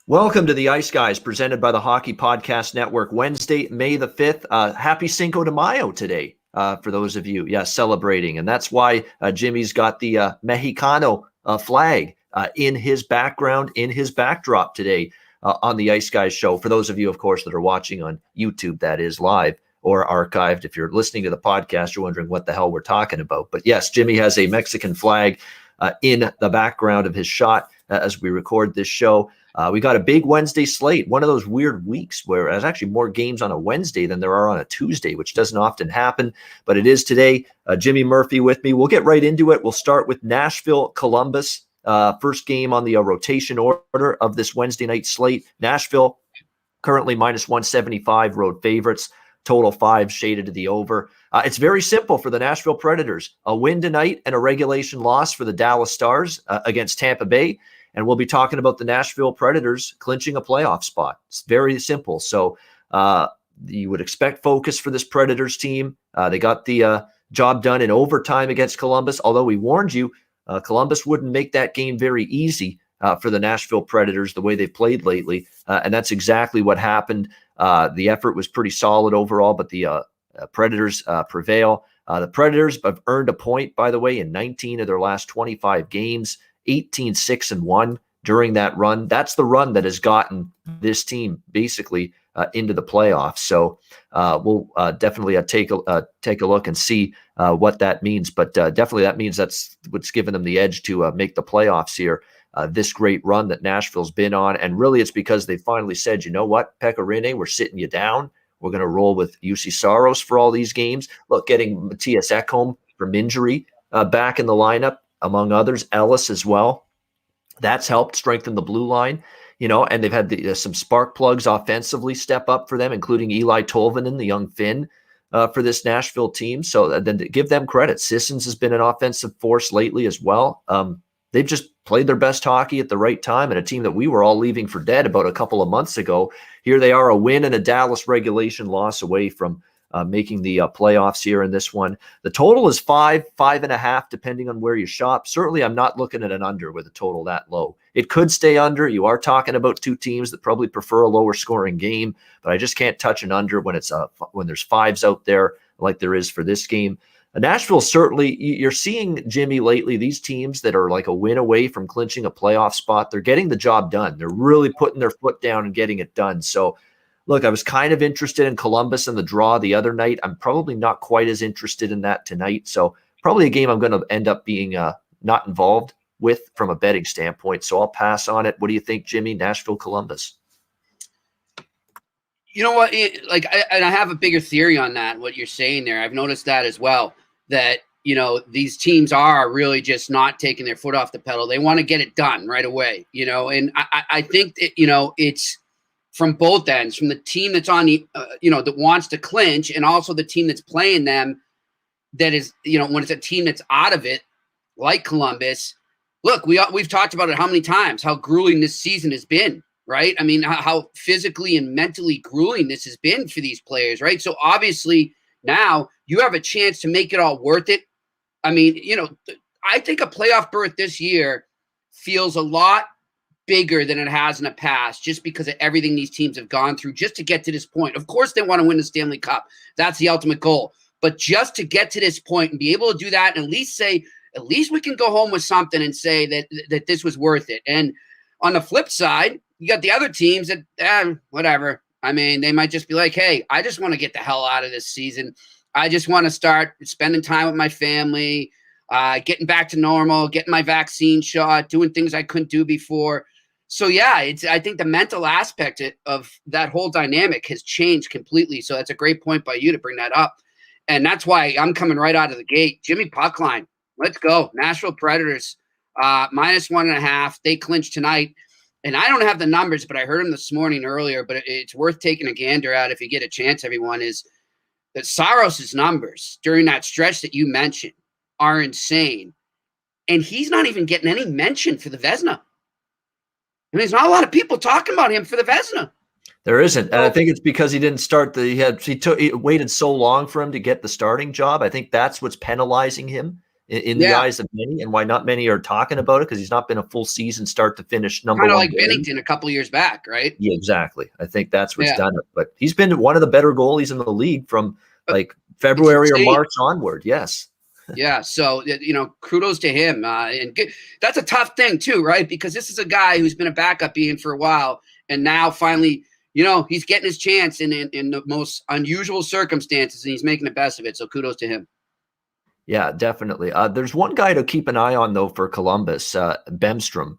Welcome to the Ice Guys, presented by the Hockey Podcast Network. Wednesday, May the 5th. Happy Cinco de Mayo today, for those of you, celebrating. And that's why Jimmy's got the Mexicano flag in his background, in his backdrop today on the Ice Guys show. For those of you, of course, that are watching on YouTube, that is live or archived. If you're listening to the podcast, you're wondering what the hell we're talking about. But yes, Jimmy has a Mexican flag in the background of his shot as we record this show. We got a big Wednesday slate, one of those weird weeks where there's actually more games on a Wednesday than there are on a Tuesday, which doesn't often happen, but it is today. Jimmy Murphy with me. We'll get right into it. We'll start with Nashville, Columbus, first game on the rotation order of this Wednesday night slate. Nashville currently minus 175 road favorites, total 5 shaded to the over. It's very simple for the Nashville Predators. A win tonight and a regulation loss for the Dallas Stars against Tampa Bay. And we'll be talking about the Nashville Predators clinching a playoff spot. It's very simple. So you would expect focus for this Predators team. They got the job done in overtime against Columbus, although we warned you, Columbus wouldn't make that game very easy for the Nashville Predators the way they've played lately. And that's exactly what happened. The effort was pretty solid overall, but the Predators prevail. The Predators have earned a point, by the way, in 19 of their last 25 games. 18-6-1 during that run. That's the run that has gotten this team basically into the playoffs. So we'll definitely take a look and see what that means. But definitely that means that's what's given them the edge to make the playoffs here. This great run that Nashville's been on. And really it's because they finally said, you know what, Pekka Rinne, we're sitting you down. We're going to roll with UC Saros for all these games. Look, getting Matthias Ekholm from injury back in the lineup, among others, Ellis as well. That's helped strengthen the blue line, and they've had some spark plugs offensively step up for them, including Eli Tolvanen, the young Finn, for this Nashville team. So then to give them credit, Sissons has been an offensive force lately as well. They've just played their best hockey at the right time, and a team that we were all leaving for dead about a couple of months ago. Here they are, a win and a Dallas regulation loss away from making the playoffs here in this one. The total is 5.5, depending on where you shop. Certainly, I'm not looking at an under with a total that low. It could stay under. You are talking about two teams that probably prefer a lower scoring game, but I just can't touch an under when it's when there's fives out there like there is for this game. Nashville, certainly, you're seeing, Jimmy, lately, these teams that are like a win away from clinching a playoff spot, they're getting the job done. They're really putting their foot down and getting it done. So, look, I was kind of interested in Columbus and the draw the other night. I'm probably not quite as interested in that tonight. So probably a game I'm going to end up being not involved with from a betting standpoint. So I'll pass on it. What do you think, Jimmy? Nashville, Columbus. You know what? I have a bigger theory on that, what you're saying there. I've noticed that as well, that, these teams are really just not taking their foot off the pedal. They want to get it done right away, and I think that, it's from both ends, from the team that's on the, that wants to clinch, and also the team that's playing them that is, when it's a team that's out of it, like Columbus. Look, we've talked about it how many times, how grueling this season has been, right? I mean, how physically and mentally grueling this has been for these players, right? So obviously now you have a chance to make it all worth it. I mean, I think a playoff berth this year feels a lot bigger than it has in the past, just because of everything these teams have gone through just to get to this point. Of course, they want to win the Stanley Cup. That's the ultimate goal. But just to get to this point and be able to do that, and at least we can go home with something and say that this was worth it. And on the flip side, you got the other teams that, whatever. I mean, they might just be like, hey, I just want to get the hell out of this season. I just want to start spending time with my family, getting back to normal, getting my vaccine shot, doing things I couldn't do before. So, yeah, I think the mental aspect of that whole dynamic has changed completely. So that's a great point by you to bring that up. And that's why I'm coming right out of the gate. Jimmy Puckline, let's go. Nashville Predators, minus 1.5. They clinched tonight. And I don't have the numbers, but I heard them this morning earlier. But it's worth taking a gander at if you get a chance, everyone, is that Saros' numbers during that stretch that you mentioned are insane. And he's not even getting any mention for the Vezina. I mean, there's not a lot of people talking about him for the Vezina. There isn't. And I think it's because he didn't start he waited so long for him to get the starting job. I think that's what's penalizing him in the eyes of many, and why not many are talking about it, because he's not been a full season start to finish number kind of one. like Binnington a couple years back, right? Yeah, exactly. I think that's what's done it. But he's been one of the better goalies in the league from like February or March onward. Yes. Yeah. So, kudos to him. And that's a tough thing too, right? Because this is a guy who's been a backup Ian for a while, and now finally, he's getting his chance in the most unusual circumstances, and he's making the best of it. So kudos to him. Yeah, definitely. There's one guy to keep an eye on, though, for Columbus, Bemstrom.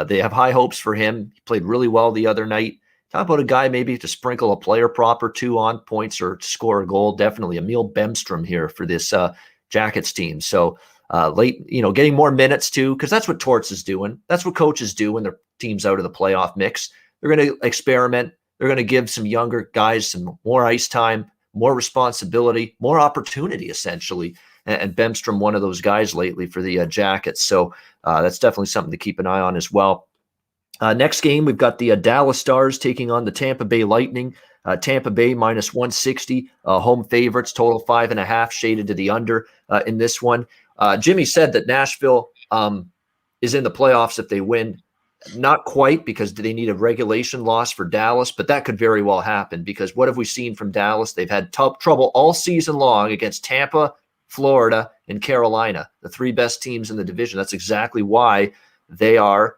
They have high hopes for him. He played really well the other night. Talk about a guy maybe to sprinkle a player prop or two on points or to score a goal. Definitely Emil Bemstrom here for this Jackets team. So late, getting more minutes too, because that's what Torts is doing. That's what coaches do when their team's out of the playoff mix. They're going to experiment. They're going to give some younger guys some more ice time, more responsibility, more opportunity, essentially. And Bemstrom, one of those guys lately for the Jackets. So that's definitely something to keep an eye on as well. Next game, we've got the Dallas Stars taking on the Tampa Bay Lightning. Tampa Bay minus 160, home favorites, total 5.5, shaded to the under in this one. Jimmy said that Nashville is in the playoffs if they win. Not quite, because they need a regulation loss for Dallas, but that could very well happen, because what have we seen from Dallas? They've had trouble all season long against Tampa, Florida, and Carolina, the three best teams in the division. That's exactly why they are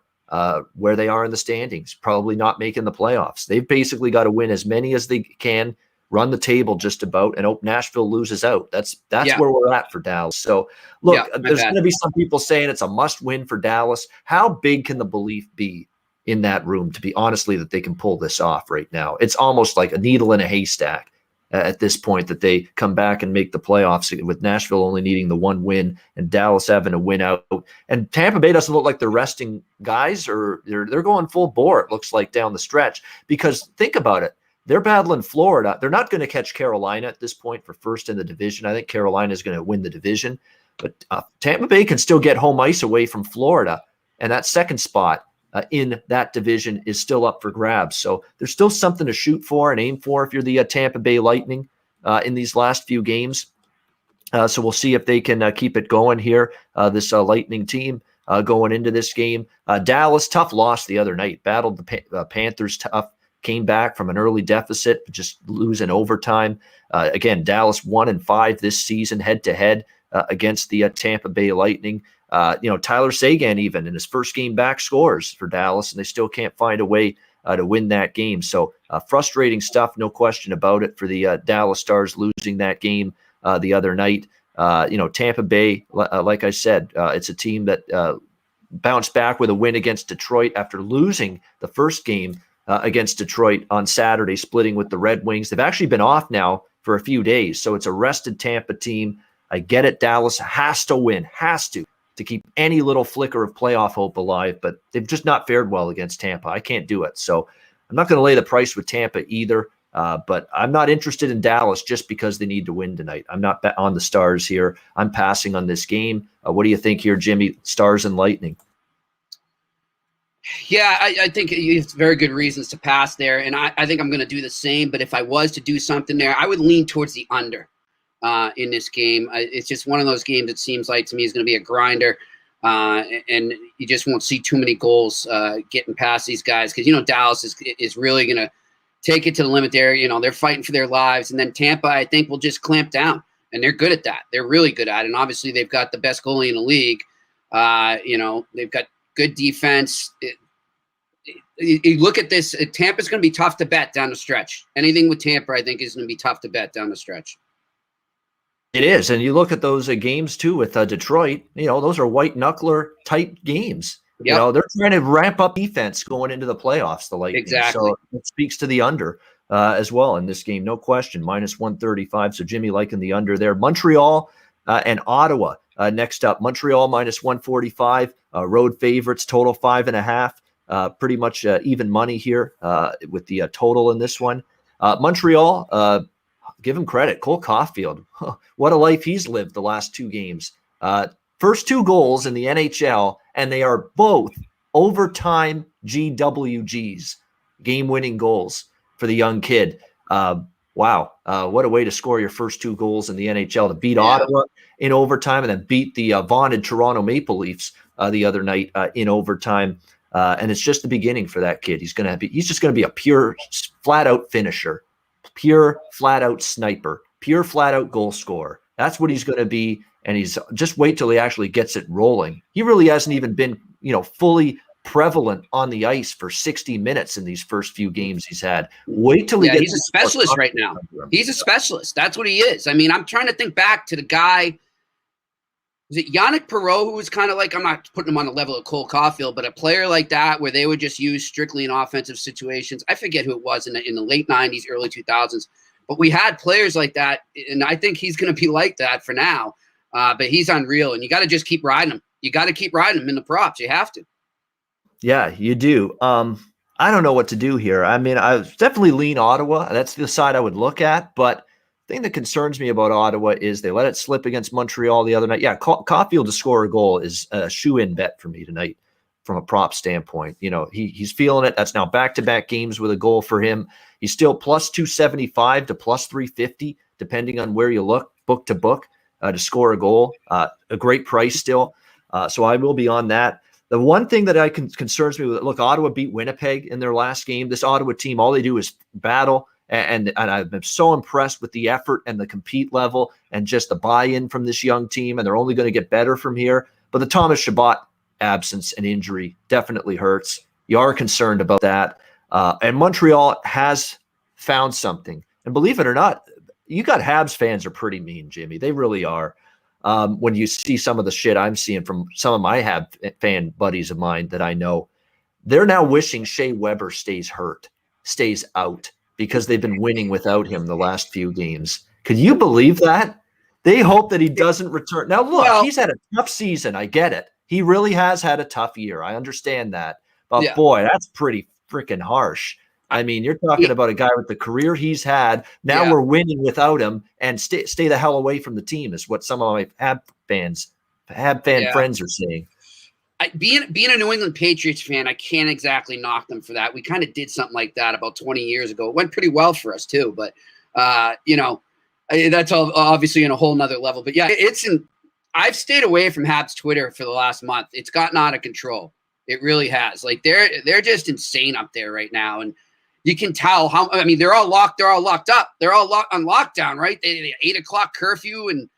where they are in the standings, probably not making the playoffs. They've basically got to win as many as they can, run the table just about, and hope Nashville loses out. That's where we're at for Dallas. So, look, there's going to be some people saying it's a must-win for Dallas. How big can the belief be in that room, to be honestly, that they can pull this off right now? It's almost like a needle in a haystack at this point that they come back and make the playoffs, with Nashville only needing the one win and Dallas having a win out. And Tampa Bay doesn't look like they're resting guys, or they're going full bore, it looks like, down the stretch. Because think about it. They're battling Florida. They're not going to catch Carolina at this point for first in the division. I think Carolina is going to win the division. But Tampa Bay can still get home ice away from Florida. And that second spot in that division is still up for grabs. So there's still something to shoot for and aim for if you're the Tampa Bay Lightning in these last few games. So we'll see if they can keep it going here, this Lightning team going into this game. Dallas, tough loss the other night. Battled the Panthers tough. Came back from an early deficit, but just lose in overtime. Again, Dallas 1-5 this season head-to-head against the Tampa Bay Lightning. Tyler Seguin, even in his first game back, scores for Dallas, and they still can't find a way to win that game. So frustrating stuff, no question about it, for the Dallas Stars losing that game the other night. Tampa Bay, like I said, it's a team that bounced back with a win against Detroit after losing the first game against Detroit on Saturday, splitting with the Red Wings. They've actually been off now for a few days, so it's a rested Tampa team. I get it. Dallas has to win, to keep any little flicker of playoff hope alive, but they've just not fared well against Tampa. I can't do it. So I'm not going to lay the price with Tampa either, but I'm not interested in Dallas just because they need to win tonight. I'm not on the Stars here. I'm passing on this game. What do you think here, Jimmy? Stars and Lightning. Yeah, I think it's very good reasons to pass there, and I think I'm going to do the same. But if I was to do something there, I would lean towards the under in this game. It's just one of those games that seems like to me is going to be a grinder, and you just won't see too many goals getting past these guys, because Dallas is really going to take it to the limit there. They're fighting for their lives, and then Tampa, I think, will just clamp down, and they're good at that. They're really good at it, and obviously they've got the best goalie in the league. They've got good defense. You look at this, Tampa's going to be tough to bet down the stretch. Anything with Tampa, I think, is going to be tough to bet down the stretch. It is. And you look at those games, too, with Detroit, those are white knuckler type games. Yep. They're trying to ramp up defense going into the playoffs, the Lightning. Exactly. So it speaks to the under as well in this game, no question, minus 135. So Jimmy liking the under there. Montreal and Ottawa next up. Montreal minus 145, road favorites, total 5.5. Pretty much even money here with the total in this one. Montreal, give him credit. Cole Caulfield, what a life he's lived the last two games. First two goals in the NHL, and they are both overtime GWGs, game-winning goals for the young kid. Wow, what a way to score your first 2 goals in the NHL, to beat Ottawa in overtime and then beat the vaunted Toronto Maple Leafs the other night in overtime. And it's just the beginning for that kid. He's just going to be a pure, flat-out finisher, pure, flat-out sniper, pure, flat-out goal scorer. That's what he's going to be. And he's just wait till he actually gets it rolling. He really hasn't even been, fully prevalent on the ice for 60 minutes in these first few games he's had. Wait till he gets. He's a specialist right now. He's a specialist. That's what he is. I mean, I'm trying to think back to the guy. Was it Yannick Perreault, who was kind of like, I'm not putting him on the level of Cole Caulfield, but a player like that where they would just use strictly in offensive situations. I forget who it was in the late 90s, early 2000s. But we had players like that, and I think he's going to be like that for now. But he's unreal, and you got to just keep riding him. You got to keep riding him in the props. You have to. Yeah, you do. I don't know what to do here. I mean, I definitely lean Ottawa. That's the side I would look at. But the thing that concerns me about Ottawa is they let it slip against Montreal the other night. Yeah, Caulfield to score a goal is a shoe-in bet for me tonight from a prop standpoint. He's feeling it. That's now back-to-back games with a goal for him. He's still plus 275 to plus 350, depending on where you look, book to book, to score a goal. A great price still. So I will be on that. The one thing that concerns me with it, look, Ottawa beat Winnipeg in their last game. This Ottawa team, all they do is battle, and I've been so impressed with the effort and the compete level and just the buy-in from this young team, and they're only going to get better from here. But the Thomas Chabot absence and injury definitely hurts. You are concerned about that. And Montreal has found something. And believe it or not, you got Habs fans are pretty mean, Jimmy. They really are. When you see some of the shit I'm seeing from some of my Hab fan buddies of mine that I know, they're now wishing Shea Weber stays out, because they've been winning without him the last few games. Could you believe that? They hope that he doesn't return. Now, look, he's had a tough season. I get it. He really has had a tough year. I understand that. But boy, that's pretty freaking harsh. I mean, you're talking about a guy with the career he's had. Now we're winning without him, and stay the hell away from the team is what some of my Hab fan friends are saying. Being a New England Patriots fan, I can't exactly knock them for that. We kind of did something like that about 20 years ago. It went pretty well for us too, but that's all obviously in a whole nother level. But yeah, I've stayed away from Habs Twitter for the last month. It's gotten out of control. It really has. Like they're just insane up there right now, and you can tell they're all locked up. They're all on lockdown, right? They 8:00 curfew, and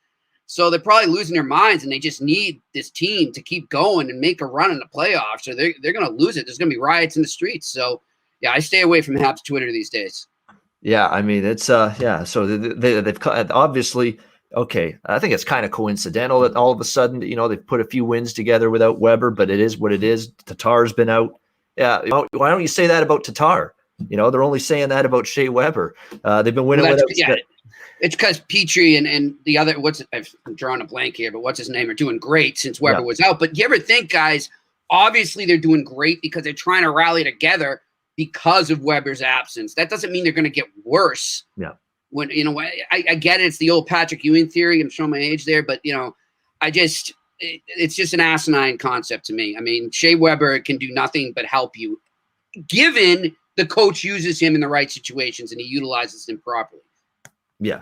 so they're probably losing their minds, and they just need this team to keep going and make a run in the playoffs, or they're going to lose it. There's going to be riots in the streets. So yeah, I stay away from Habs Twitter these days. Yeah, I mean it's So they've obviously. Okay, I think it's kind of coincidental that all of a sudden, they've put a few wins together without Weber, but it is what it is. Tatar's been out. Yeah, why don't you say that about Tatar? They're only saying that about Shea Weber. They've been winning without. Yeah, it's because Petrie and the other, I'm drawing a blank here, but what's his name, are doing great since Weber was out. But you ever think, guys, obviously they're doing great because they're trying to rally together because of Weber's absence. That doesn't mean they're going to get worse. Yeah. When I get it, it's the old Patrick Ewing theory. I'm showing my age there, but it's just an asinine concept to me. I mean, Shea Weber can do nothing but help you, given the coach uses him in the right situations and he utilizes him properly. Yeah,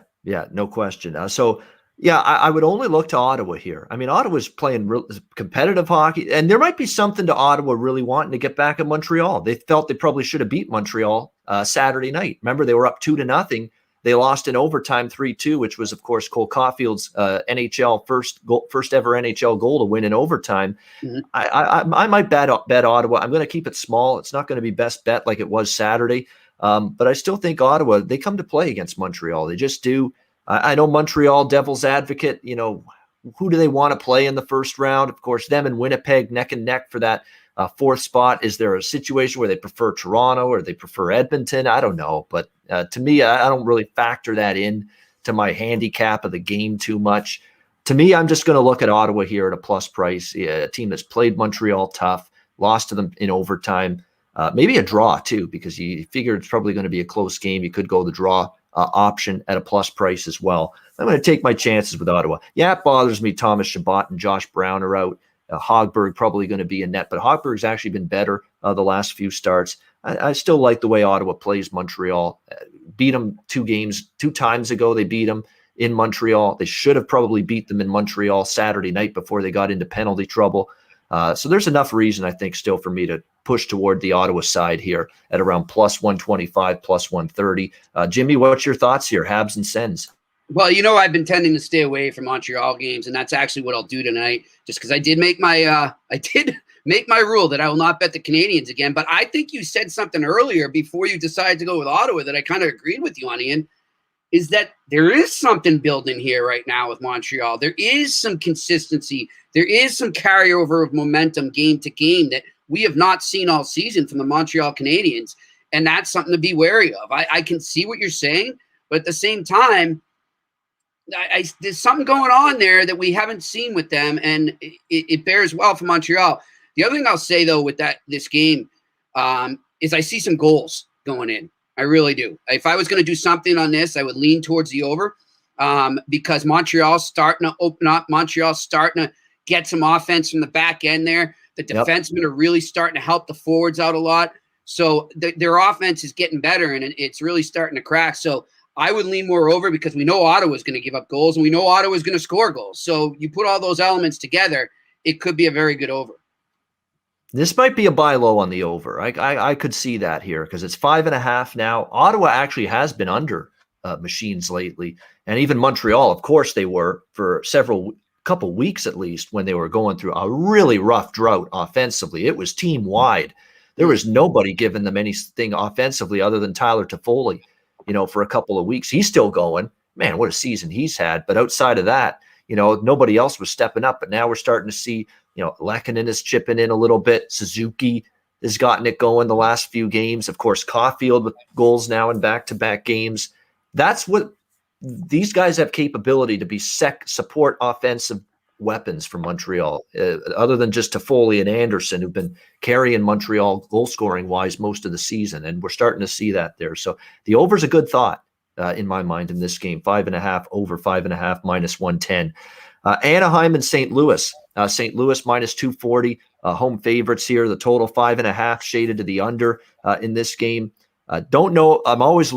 no question. I would only look to Ottawa here. I mean, Ottawa's playing real competitive hockey, and there might be something to Ottawa really wanting to get back at Montreal. They felt they probably should have beat Montreal Saturday night. Remember, they were up 2-0. They lost in overtime 3-2, which was, of course, Cole Caulfield's NHL first ever NHL goal to win in overtime. Mm-hmm. I might bet Ottawa. I'm going to keep it small. It's not going to be best bet like it was Saturday, but I still think Ottawa, they come to play against Montreal. They just do. I know Montreal, devil's advocate. Who do they want to play in the first round? Of course, them and Winnipeg neck and neck for that fourth spot. Is there a situation where they prefer Toronto or they prefer Edmonton? I don't know. But to me, I don't really factor that in to my handicap of the game too much. To me, I'm just going to look at Ottawa here at a plus price, a team that's played Montreal tough, lost to them in overtime, maybe a draw too, because you figure it's probably going to be a close game. You could go the draw option at a plus price as well. I'm going to take my chances with Ottawa. Yeah, it bothers me. Thomas Chabot and Josh Brown are out. Hogberg probably going to be in net, but Hogberg's actually been better the last few starts. I still like the way Ottawa plays Montreal. beat them two times ago. They beat them in Montreal. They should have probably beat them in Montreal Saturday night before they got into penalty trouble. So there's enough reason, I think, still for me to push toward the Ottawa side here at around plus 125, plus 130. Jimmy, what's your thoughts here? Habs and Sens. Well, I've been tending to stay away from Montreal games, and that's actually what I'll do tonight, just because I did make my rule that I will not bet the Canadiens again. But I think you said something earlier before you decided to go with Ottawa that I kind of agreed with you on, Ian, is that there is something building here right now with Montreal. There is some consistency. There is some carryover of momentum game to game that we have not seen all season from the Montreal Canadiens, and that's something to be wary of. I can see what you're saying, but at the same time, there's something going on there that we haven't seen with them, and it bears well for Montreal. The other thing I'll say, though, with this game is I see some goals going in. I really do. If I was going to do something on this, I would lean towards the over because Montreal's starting to open up. Montreal's starting to get some offense from the back end there. The defensemen are really starting to help the forwards out a lot. So their offense is getting better, and it's really starting to crack. So I would lean more over because we know Ottawa is going to give up goals, and we know Ottawa is going to score goals. So you put all those elements together, it could be a very good over. This might be a buy low on the over. I could see that here because it's 5.5 now. Ottawa actually has been under machines lately, and even Montreal, of course, they were for couple weeks at least when they were going through a really rough drought offensively. It was team wide. There was nobody giving them anything offensively other than Tyler Toffoli. For a couple of weeks. He's still going. Man, what a season he's had. But outside of that, nobody else was stepping up. But now we're starting to see, Lehkonen is chipping in a little bit. Suzuki has gotten it going the last few games. Of course, Caulfield with goals now in back-to-back games. That's what these guys have capability to be support offensive weapons for Montreal, other than just Toffoli and Anderson, who've been carrying Montreal goal-scoring wise most of the season, and we're starting to see that there. So the over's a good thought in my mind in this game. 5.5 over 5.5 minus 110. Anaheim and St. Louis. St. Louis minus 240. Home favorites here. The total 5.5 shaded to the under in this game. Don't know. I'm always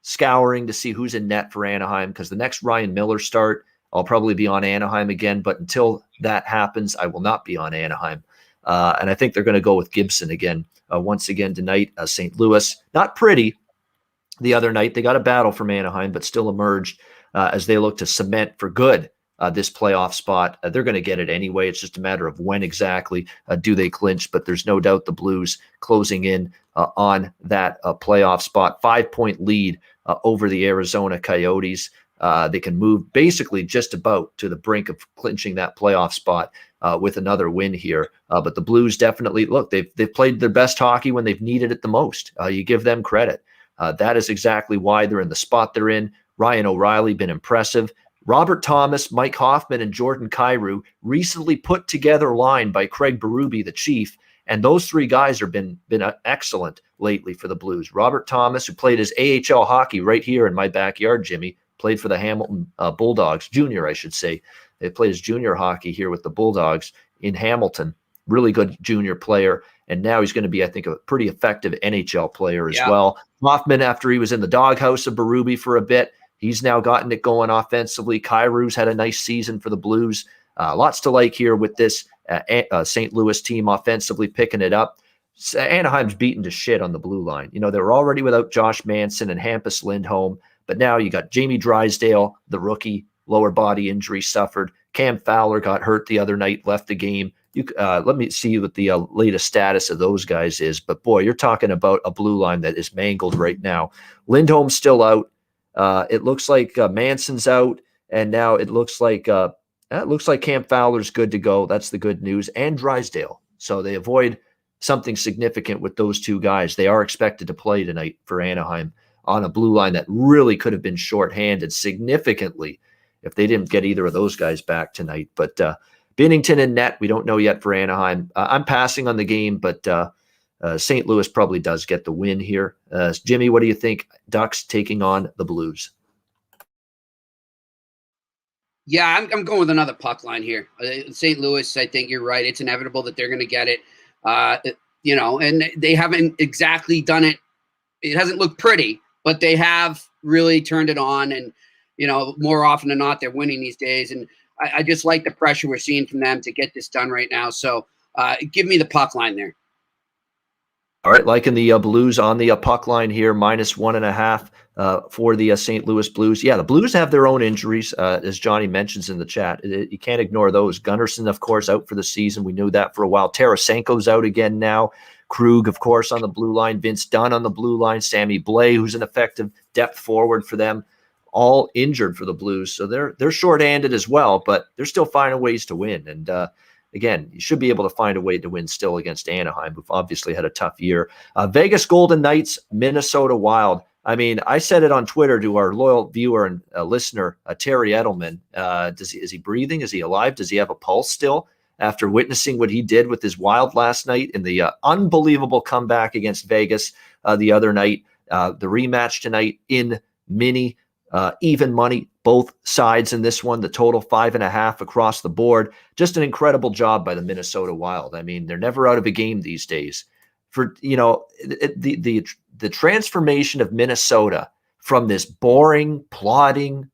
scouring to see who's in net for Anaheim because the next Ryan Miller start, I'll probably be on Anaheim again, but until that happens, I will not be on Anaheim. And I think they're going to go with Gibson again. Once again tonight, St. Louis, not pretty the other night. They got a battle from Anaheim, but still emerged as they look to cement for good this playoff spot. They're going to get it anyway. It's just a matter of when exactly do they clinch, but there's no doubt the Blues closing in on that playoff spot. 5-point lead over the Arizona Coyotes. They can move basically just about to the brink of clinching that playoff spot with another win here. But the Blues definitely, look, they've played their best hockey when they've needed it the most. You give them credit. That is exactly why they're in the spot they're in. Ryan O'Reilly been impressive. Robert Thomas, Mike Hoffman, and Jordan Kyrou recently put together a line by Craig Berube, the chief, and those three guys have been excellent lately for the Blues. Robert Thomas, who played his AHL hockey right here in my backyard, Jimmy, played for the Hamilton Bulldogs, junior, I should say. They played his junior hockey here with the Bulldogs in Hamilton. Really good junior player. And now he's going to be, I think, a pretty effective NHL player as well. Hoffman, after he was in the doghouse of Berube for a bit, he's now gotten it going offensively. Kyrou's had a nice season for the Blues. Lots to like here with this St. Louis team offensively picking it up. Anaheim's beaten to shit on the blue line. They were already without Josh Manson and Hampus Lindholm. But now you got Jamie Drysdale, the rookie, lower body injury suffered. Cam Fowler got hurt the other night, left the game. Let me see what the latest status of those guys is. But boy, you're talking about a blue line that is mangled right now. Lindholm's still out. It looks like Manson's out, and now it looks like Cam Fowler's good to go. That's the good news, and Drysdale. So they avoid something significant with those two guys. They are expected to play tonight for Anaheim on a blue line that really could have been shorthanded significantly if they didn't get either of those guys back tonight. But Binnington and net, we don't know yet for Anaheim. I'm passing on the game, but St. Louis probably does get the win here. Jimmy, what do you think? Ducks taking on the Blues. Yeah, I'm going with another puck line here. St. Louis, I think you're right. It's inevitable that they're going to get it. And they haven't exactly done it. It hasn't looked pretty, but they have really turned it on, and more often than not, they're winning these days. And I just like the pressure we're seeing from them to get this done right now. So give me the puck line there. All right, liking the Blues on the puck line here, -1.5 for the St. Louis Blues. Yeah, the Blues have their own injuries, as Johnny mentions in the chat. You can't ignore those. Gunnarsson, of course, out for the season. We knew that for a while. Tarasenko's out again now. Krug, of course, on the blue line. Vince Dunn on the blue line. Sammy Blais, who's an effective depth forward for them, all injured for the Blues. So they're shorthanded as well, but they're still finding ways to win. And again, you should be able to find a way to win still against Anaheim, who've obviously had a tough year. Vegas Golden Knights, Minnesota Wild. I mean, I said it on Twitter to our loyal viewer and listener, Terry Edelman. Is he breathing? Is he alive? Does he have a pulse still after witnessing what he did with his Wild last night in the unbelievable comeback against Vegas the other night? The rematch tonight in mini, even money, both sides in this one, the total 5.5 across the board. Just an incredible job by the Minnesota Wild. I mean, they're never out of a game these days. For, the transformation of Minnesota from this boring, plodding,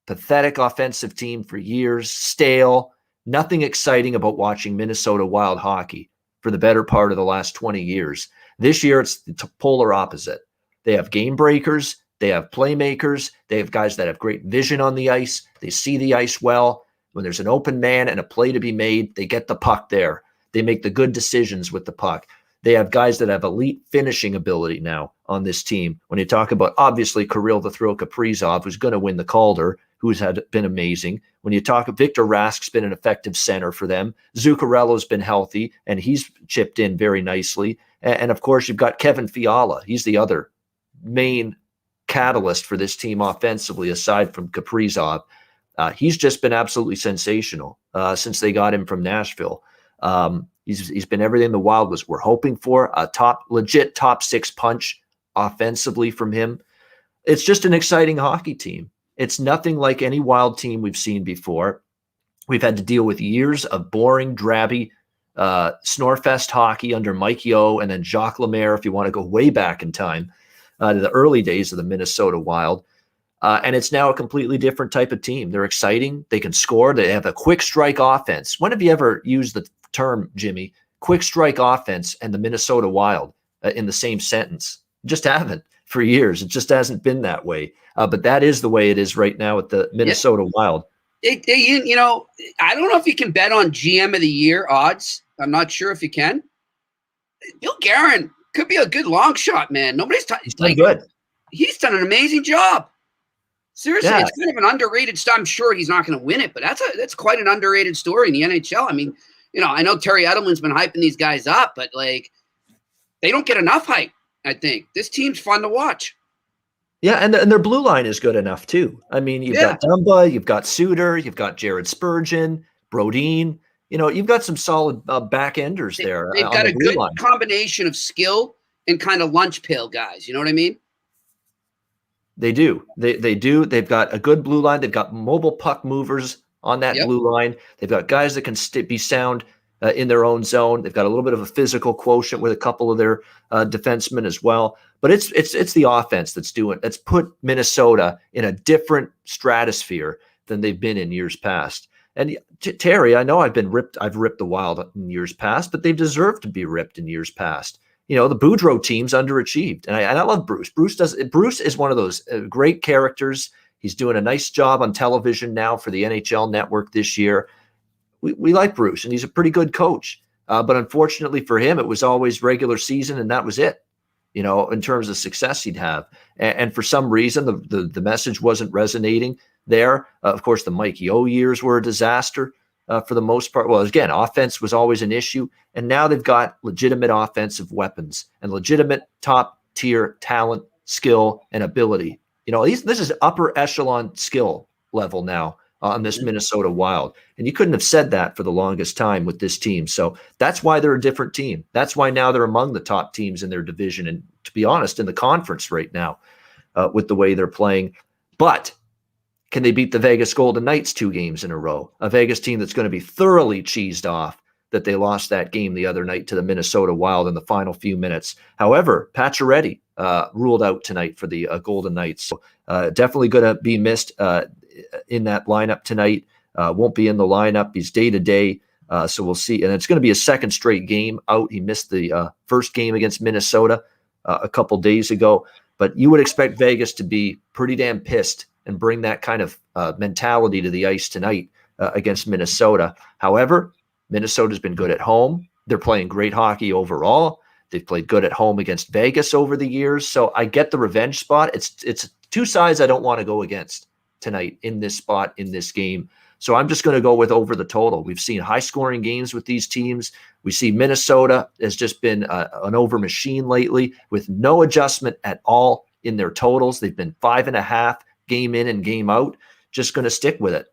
pathetic offensive team for years, stale, nothing exciting about watching Minnesota Wild hockey for the better part of the last 20 years. This year, it's the polar opposite. They have game breakers. They have playmakers. They have guys that have great vision on the ice. They see the ice well. When there's an open man and a play to be made, they get the puck there. They make the good decisions with the puck. They have guys that have elite finishing ability now on this team. When you talk about, obviously, Kirill the Thrill Kaprizov, who's going to win the Calder, who's been amazing. When you talk, Victor Rask's been an effective center for them. Zuccarello's been healthy, and he's chipped in very nicely. And of course, you've got Kevin Fiala. He's the other main catalyst for this team offensively, aside from Kaprizov. He's just been absolutely sensational since they got him from Nashville. He's been everything the Wild were hoping for. A legit top six punch offensively from him. It's just an exciting hockey team. It's nothing like any Wild team we've seen before. We've had to deal with years of boring, drabby, snorefest hockey under Mike Yeo and then Jacques Lemaire, if you want to go way back in time, to the early days of the Minnesota Wild. And it's now a completely different type of team. They're exciting. They can score. They have a quick strike offense. When have you ever used the term, Jimmy, quick strike offense and the Minnesota Wild in the same sentence? Just haven't for years. It just hasn't been that way. But that is the way it is right now with the Minnesota Wild. I don't know if you can bet on GM of the year odds. I'm not sure if you can. Bill Guerin could be a good long shot, man. He's done good. He's done an amazing job. Seriously, Yeah. It's kind of an underrated stuff. I'm sure he's not going to win it, but that's quite an underrated story in the NHL. I mean, I know Terry Edelman's been hyping these guys up, but they don't get enough hype. I think this team's fun to watch. Yeah, and their blue line is good enough too. I mean, you've got Dumba, you've got Suter, you've got Jared Spurgeon, Brodin. You've got some solid back enders there. They've got a good combination of skill and kind of lunch pail guys. You know what I mean? They do. They do. They've got a good blue line. They've got mobile puck movers on that blue line. They've got guys that can be sound in their own zone. They've got a little bit of a physical quotient with a couple of their defensemen as well. But it's the offense that's put Minnesota in a different stratosphere than they've been in years past. And Terry, I know I've ripped the Wild in years past, but they've deserved to be ripped in years past. The Boudreau team's underachieved, and I love Bruce. Bruce is one of those great characters. He's doing a nice job on television now for the NHL Network this year. We like Bruce, and he's a pretty good coach. But unfortunately for him, it was always regular season, and that was it. In terms of success he'd have, and for some reason the message wasn't resonating there. Of course, the Mike Yeo years were a disaster. For the most part. Well, again, offense was always an issue, and now they've got legitimate offensive weapons and legitimate top-tier talent, skill, and ability. This is upper echelon skill level now on this Minnesota Wild, and you couldn't have said that for the longest time with this team. So that's why they're a different team. That's why now they're among the top teams in their division, and to be honest, in the conference right now with the way they're playing. But can they beat the Vegas Golden Knights 2 games in a row? A Vegas team that's going to be thoroughly cheesed off that they lost that game the other night to the Minnesota Wild in the final few minutes. However, Pacioretty ruled out tonight for the Golden Knights. So definitely going to be missed in that lineup tonight. Won't be in the lineup. He's day-to-day. So we'll see. And it's going to be a second straight game out. He missed the first game against Minnesota a couple days ago. But you would expect Vegas to be pretty damn pissed and bring that kind of mentality to the ice tonight against Minnesota. However, Minnesota's been good at home. They're playing great hockey overall. They've played good at home against Vegas over the years. So I get the revenge spot. It's two sides I don't want to go against tonight in this spot, in this game. So I'm just going to go with over the total. We've seen high-scoring games with these teams. We see Minnesota has just been an over machine lately with no adjustment at all in their totals. They've been 5.5 game in and game out. Just going to stick with it.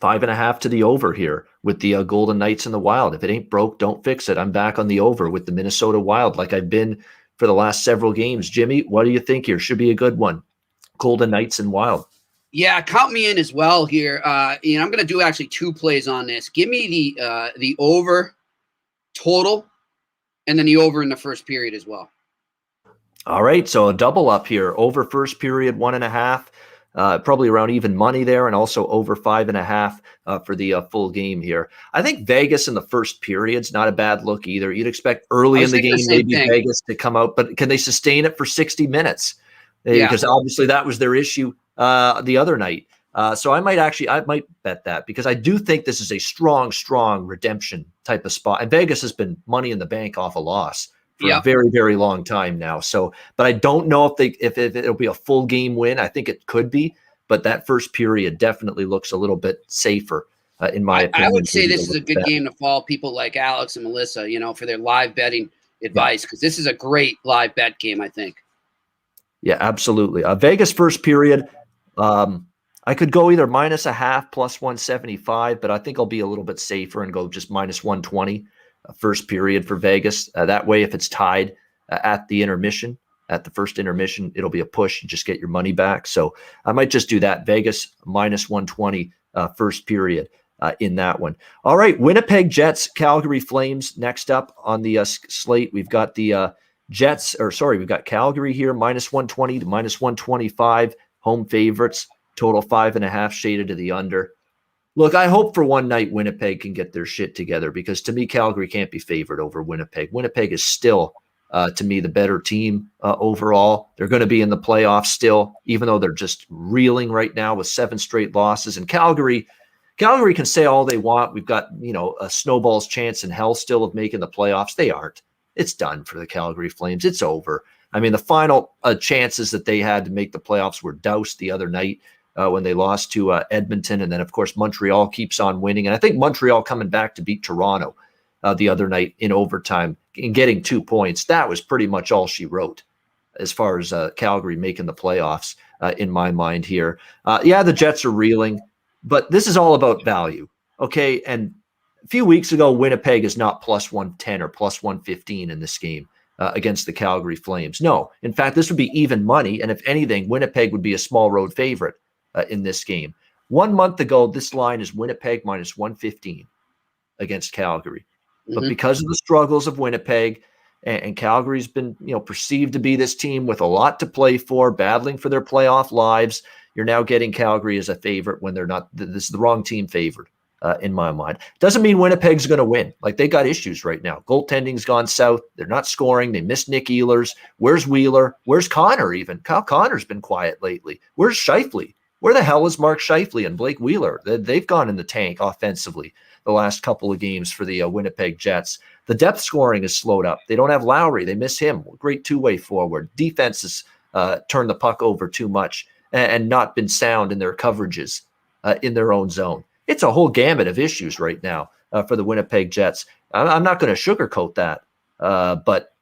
5.5 to the over here with the Golden Knights and the Wild. If it ain't broke, don't fix it. I'm back on the over with the Minnesota Wild like I've been for the last several games. Jimmy, what do you think here? Should be a good one. Golden Knights and Wild. Yeah, count me in as well here. I'm going to do actually 2 plays on this. Give me the over total and then the over in the first period as well. All right, so a double up here. Over first period, 1.5. Probably around even money there, and also over 5.5 for the full game here. I think Vegas in the first period's not a bad look either. You'd expect early in the game maybe Vegas to come out, but can they sustain it for 60 minutes? Because obviously that was their issue the other night. So I might bet that, because I do think this is a strong redemption type of spot. And Vegas has been money in the bank off a loss for a very, very long time now. So, but I don't know if it'll be a full game win. I think it could be, but that first period definitely looks a little bit safer in my opinion. I would say this is a good game to follow people like Alex and Melissa, for their live betting advice, because this is a great live bet game, I think. Yeah, absolutely. Vegas first period. I could go either -0.5 plus 175, but I think I'll be a little bit safer and go just -120 first period for Vegas. That way, if it's tied at the intermission, at the first intermission, it'll be a push and just get your money back. So I might just do that. Vegas -120 first period in that one. All right, Winnipeg Jets, Calgary Flames next up on the slate. We've got the we've got Calgary here, -120 to -125, home favorites, total 5.5 shaded to the under. Look, I hope for one night Winnipeg can get their shit together, because to me, Calgary can't be favored over Winnipeg. Winnipeg is still, to me, the better team overall. They're going to be in the playoffs still, even though they're just reeling right now with 7 straight losses. And Calgary can say all they want. We've got, a snowball's chance in hell still of making the playoffs. They aren't. It's done for the Calgary Flames. It's over. I mean, the final chances that they had to make the playoffs were doused the other night when they lost to Edmonton. And then, of course, Montreal keeps on winning. And I think Montreal coming back to beat Toronto the other night in overtime and getting 2 points, that was pretty much all she wrote as far as Calgary making the playoffs in my mind here. The Jets are reeling, but this is all about value, okay? And a few weeks ago, Winnipeg is not +110 or +115 in this game against the Calgary Flames. No, in fact, this would be even money. And if anything, Winnipeg would be a small road favorite in this game. 1 month ago, this line is Winnipeg -115 against Calgary. But because of the struggles of Winnipeg, and Calgary's been, perceived to be this team with a lot to play for, battling for their playoff lives, you're now getting Calgary as a favorite when they're not. This is the wrong team favored. In my mind, doesn't mean Winnipeg's going to win. Like, they got issues right now. Goaltending's gone south. They're not scoring. They missed Nick Ehlers. Where's Wheeler? Where's Connor? Even Kyle Connor's been quiet lately. Where's Scheifele? Where the hell is Mark Scheifele and Blake Wheeler? They've gone in the tank offensively the last couple of games for the Winnipeg Jets. The depth scoring is slowed up. They don't have Lowry. They miss him. Great two-way forward. Defense has turned the puck over too much and not been sound in their coverages in their own zone. It's a whole gamut of issues right now for the Winnipeg Jets. I'm not going to sugarcoat that, but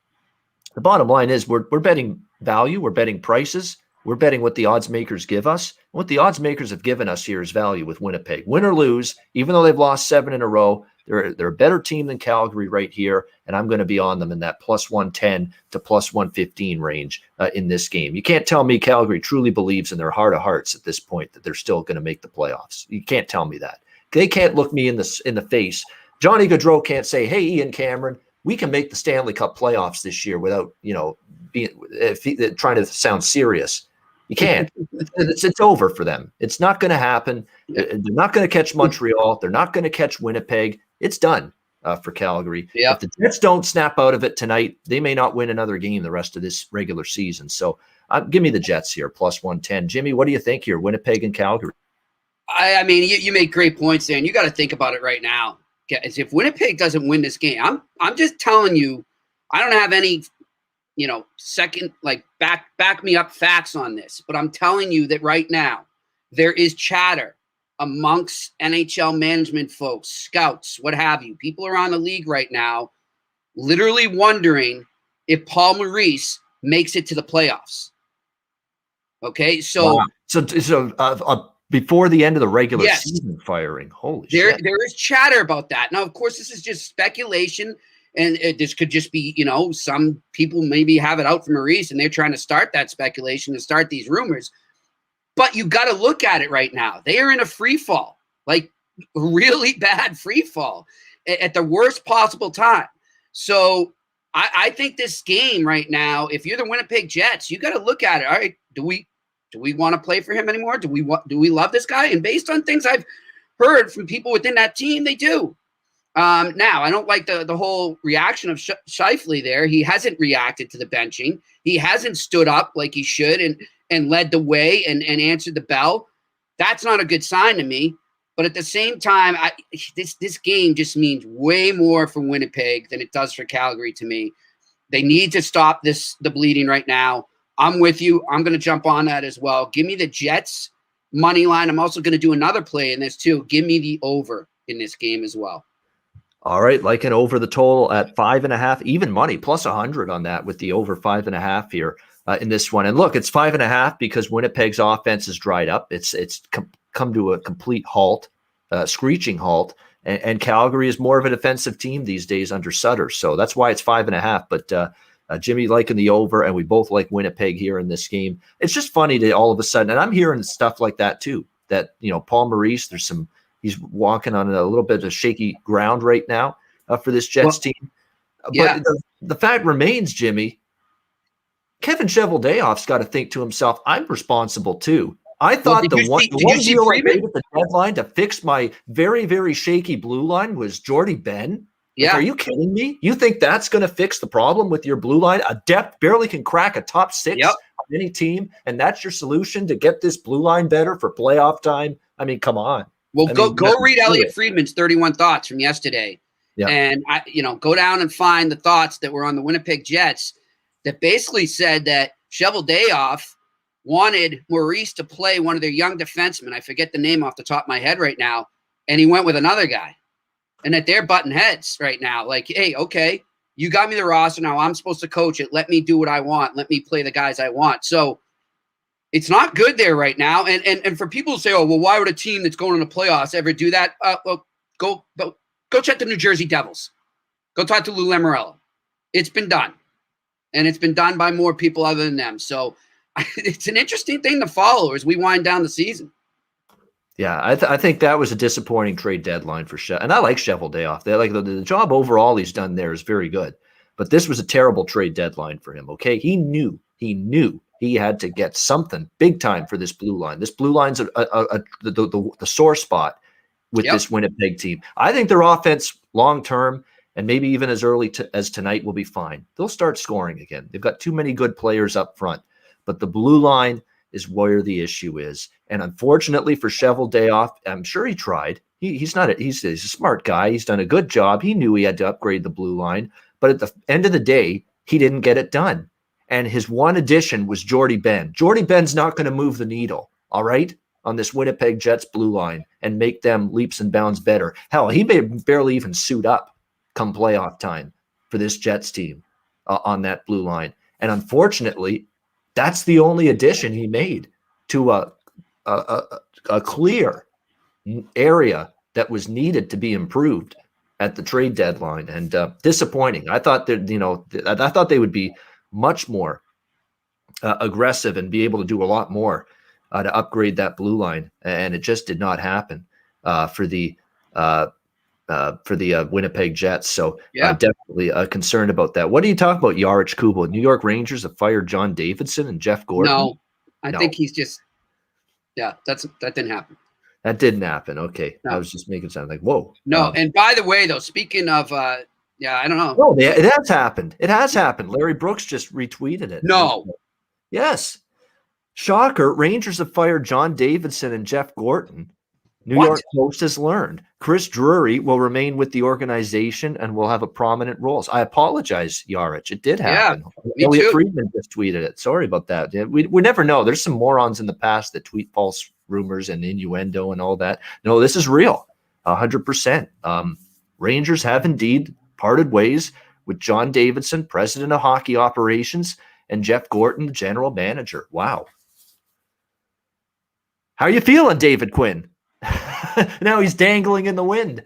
the bottom line is we're betting value, we're betting prices, we're betting what the odds makers give us. What the odds makers have given us here is value with Winnipeg. Win or lose, even though they've lost 7 in a row, they're a better team than Calgary right here, and I'm going to be on them in that +110 to +115 range in this game. You can't tell me Calgary truly believes in their heart of hearts at this point that they're still going to make the playoffs. You can't tell me that. They can't look me in the face Johnny Gaudreau can't say, "Hey, Ian Cameron, we can make the Stanley Cup playoffs this year," without being trying to sound serious. You can't. It's over for them. It's not going to happen. Yeah. They're not going to catch Montreal. They're not going to catch Winnipeg. It's done for Calgary. Yeah. If the Jets don't snap out of it tonight, they may not win another game the rest of this regular season. So give me the Jets here, plus 110. Jimmy, what do you think here? Winnipeg and Calgary. I mean, you make great points there, and you got to think about it right now. If Winnipeg doesn't win this game, I'm just telling you, I don't have any, second, back me up facts on this, but I'm telling you that right now there is chatter amongst NHL management folks, scouts, what have you, people around the league right now, literally wondering if Paul Maurice makes it to the playoffs. Okay, so before the end of the regular season firing, holy shit. There is chatter about that. Now, of course, this is just speculation, and this could just be, some people maybe have it out for Maurice, and they're trying to start that speculation and start these rumors. But you got to look at it right now. They are in a free fall, like really bad free fall at the worst possible time. So I think this game right now, if you're the Winnipeg Jets, you got to look at it. All right, do we want to play for him anymore? Do we love this guy? And based on things I've heard from people within that team, they do. Now, I don't like the whole reaction of Scheifele there. He hasn't reacted to the benching. He hasn't stood up like he should and led the way and answered the bell. That's not a good sign to me. But at the same time, this game just means way more for Winnipeg than it does for Calgary to me. They need to stop the bleeding right now. I'm with you. I'm going to jump on that as well. Give me the Jets money line. I'm also going to do another play in this too. Give me the over in this game as well. All right, like an over the total at 5.5, even money, plus 100 on that with the over 5.5 here in this one. And look, it's 5.5 because Winnipeg's offense is dried up. It's come to a complete halt, screeching halt. And Calgary is more of a defensive team these days under Sutter. So that's why it's 5.5. But Jimmy liking the over, and we both like Winnipeg here in this game. It's just funny to all of a sudden, and I'm hearing stuff like that too, that, Paul Maurice, he's walking on a little bit of shaky ground right now for this Jets team. Yeah. But the fact remains, Jimmy, Kevin Cheveldayoff's got to think to himself, I'm responsible too. I thought the one deal I made at the deadline to fix my very, very shaky blue line was Jordy Ben. Yeah. Are you kidding me? You think that's going to fix the problem with your blue line? A depth barely can crack a top 6 on any team, and that's your solution to get this blue line better for playoff time? I mean, come on. Well, go read Elliot Friedman's 31 thoughts from yesterday. Yeah. And go down and find the thoughts that were on the Winnipeg Jets that basically said that Cheveldayoff wanted Maurice to play one of their young defensemen. I forget the name off the top of my head right now. And he went with another guy. And that they're butting heads right now. Like, hey, okay, you got me the roster. Now I'm supposed to coach it. Let me do what I want. Let me play the guys I want. So it's not good there right now. And for people to say, oh, well, why would a team that's going to the playoffs ever do that? Well, go check the New Jersey Devils. Go talk to Lou Lamoriello. It's been done. And it's been done by more people other than them. So it's an interesting thing to follow as we wind down the season. Yeah, I think that was a disappointing trade deadline for Chev. And I like Cheveldayoff. They like the job overall he's done there is very good. But this was a terrible trade deadline for him, okay? He knew he had to get something big time for this blue line. This blue line's the sore spot with this Winnipeg team. I think their offense long-term and maybe even as early as tonight will be fine. They'll start scoring again. They've got too many good players up front. But the blue line is where the issue is. And unfortunately for Cheveldayoff, I'm sure he tried. He's a smart guy. He's done a good job. He knew he had to upgrade the blue line. But at the end of the day, he didn't get it done. And his one addition was Jordy Ben. Jordy Ben's not going to move the needle, all right, on this Winnipeg Jets blue line and make them leaps and bounds better. Hell, he may barely even suit up come playoff time for this Jets team on that blue line. And unfortunately, that's the only addition he made to a clear area that was needed to be improved at the trade deadline. And disappointing. I thought that I thought they would be much more aggressive and be able to do a lot more to upgrade that blue line, and it just did not happen for the for the Winnipeg Jets. So Yeah. definitely concerned about that. What do you talk about, Yarich Kubel? New York Rangers have fired John Davidson and Jeff Gordon? No, I think he's just, that didn't happen. That didn't happen. Okay. No. I was just making it sound like, whoa. No. And by the way, though, speaking of, I don't know. No, it has happened. It has happened. Larry Brooks just retweeted it. No. Yes. Shocker. Rangers have fired John Davidson and Jeff Gordon. New York Post has learned. Chris Drury will remain with the organization and will have a prominent role. I apologize, Yarich. It did happen. Yeah, Elliot Friedman just tweeted it. Sorry about that. We never know. There's some morons in the past that tweet false rumors and innuendo and all that. No, this is real. 100%. Rangers have indeed parted ways with John Davidson, president of hockey operations, and Jeff Gordon, general manager. Wow. How are you feeling, David Quinn? Now he's dangling in the wind.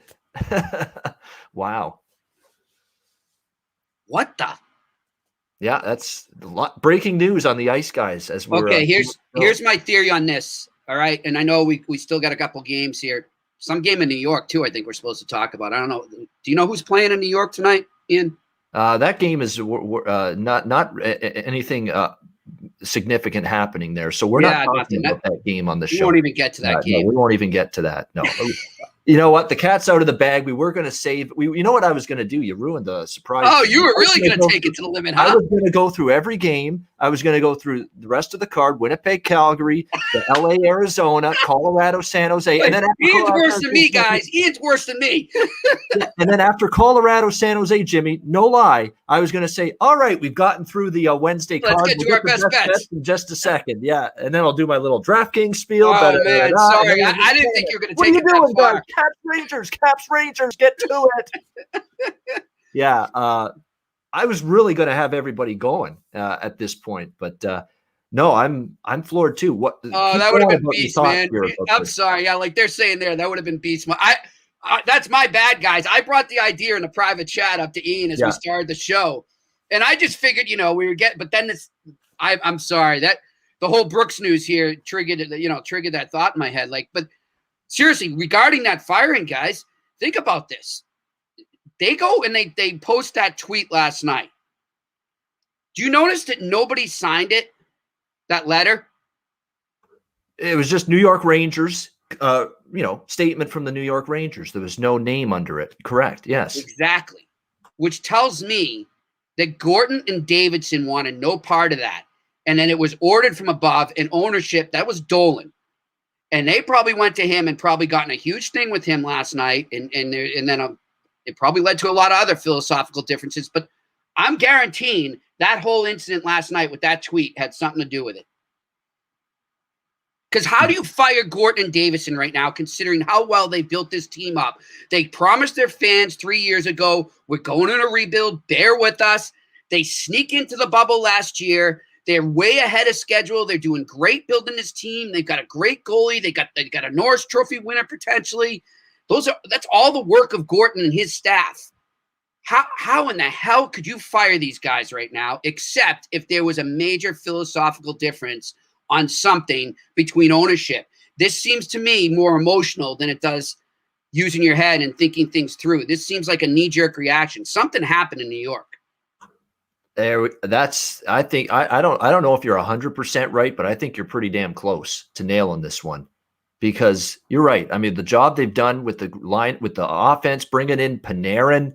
Wow. What the? Yeah, that's a lot. Breaking news on the Ice Guys. As we're here's my theory on this. All right, and I know we still got a couple games here. Some game in New York too. I think we're supposed to talk about. I don't know. Do you know who's playing in New York tonight, Ian? That game is not anything significant happening there. So we're not talking about that game on the show. We won't even get to that game. No, we won't even get to that. No. You know what? The cat's out of the bag. We were going to save. You know what I was going to do? You ruined the surprise. Oh, you were really going to take it to the limit, huh? I was going to go through every game. I was going to go through the rest of the card: Winnipeg, Calgary, the LA, Arizona, Colorado, San Jose, and then Ian's worse than me, guys. Ian's worse than me. And then after Colorado, San Jose, Jimmy, no lie, I was going to say, all right, we've gotten through the Wednesday card. Let's get to our best bets in just a second. Yeah, and then I'll do my little DraftKings spiel. Oh, man, sorry. I didn't think you were going to take it that far. Caps Rangers, get to it. Yeah, I was really going to have everybody going at this point, but no, I'm floored too. What? Oh, that would have been beast, man. I'm sorry. Yeah, like they're saying there, that would have been beast. That's my bad, guys. I brought the idea in a private chat up to Ian as we started the show, and I just figured, we were getting. But then I'm sorry that the whole Brooks news here triggered that thought in my head. But seriously, regarding that firing, guys, think about this. They go and they post that tweet last night. Do you notice that nobody signed it? That letter? It was just New York Rangers, statement from the New York Rangers. There was no name under it. Correct. Yes. Exactly. Which tells me that Gordon and Davidson wanted no part of that. And then it was ordered from above, and ownership, that was Dolan. And they probably went to him and probably gotten a huge thing with him last night. And then it probably led to a lot of other philosophical differences. But I'm guaranteeing that whole incident last night with that tweet had something to do with it. Because how do you fire Gordon and Davidson right now, considering how well they built this team up? They promised their fans 3 years ago, we're going in a rebuild, bear with us. They sneak into the bubble last year. They're way ahead of schedule. They're doing great building this team. They've got a great goalie. They got a Norris Trophy winner potentially. That's all the work of Gordon and his staff. How in the hell could you fire these guys right now, except if there was a major philosophical difference on something between ownership? This seems to me more emotional than it does using your head and thinking things through. This seems like a knee-jerk reaction. Something happened in New York. I think I don't know if you're 100% right, but I think you're pretty damn close to nailing this one, because you're right. I mean, the job they've done with the line, with the offense, bringing in Panarin,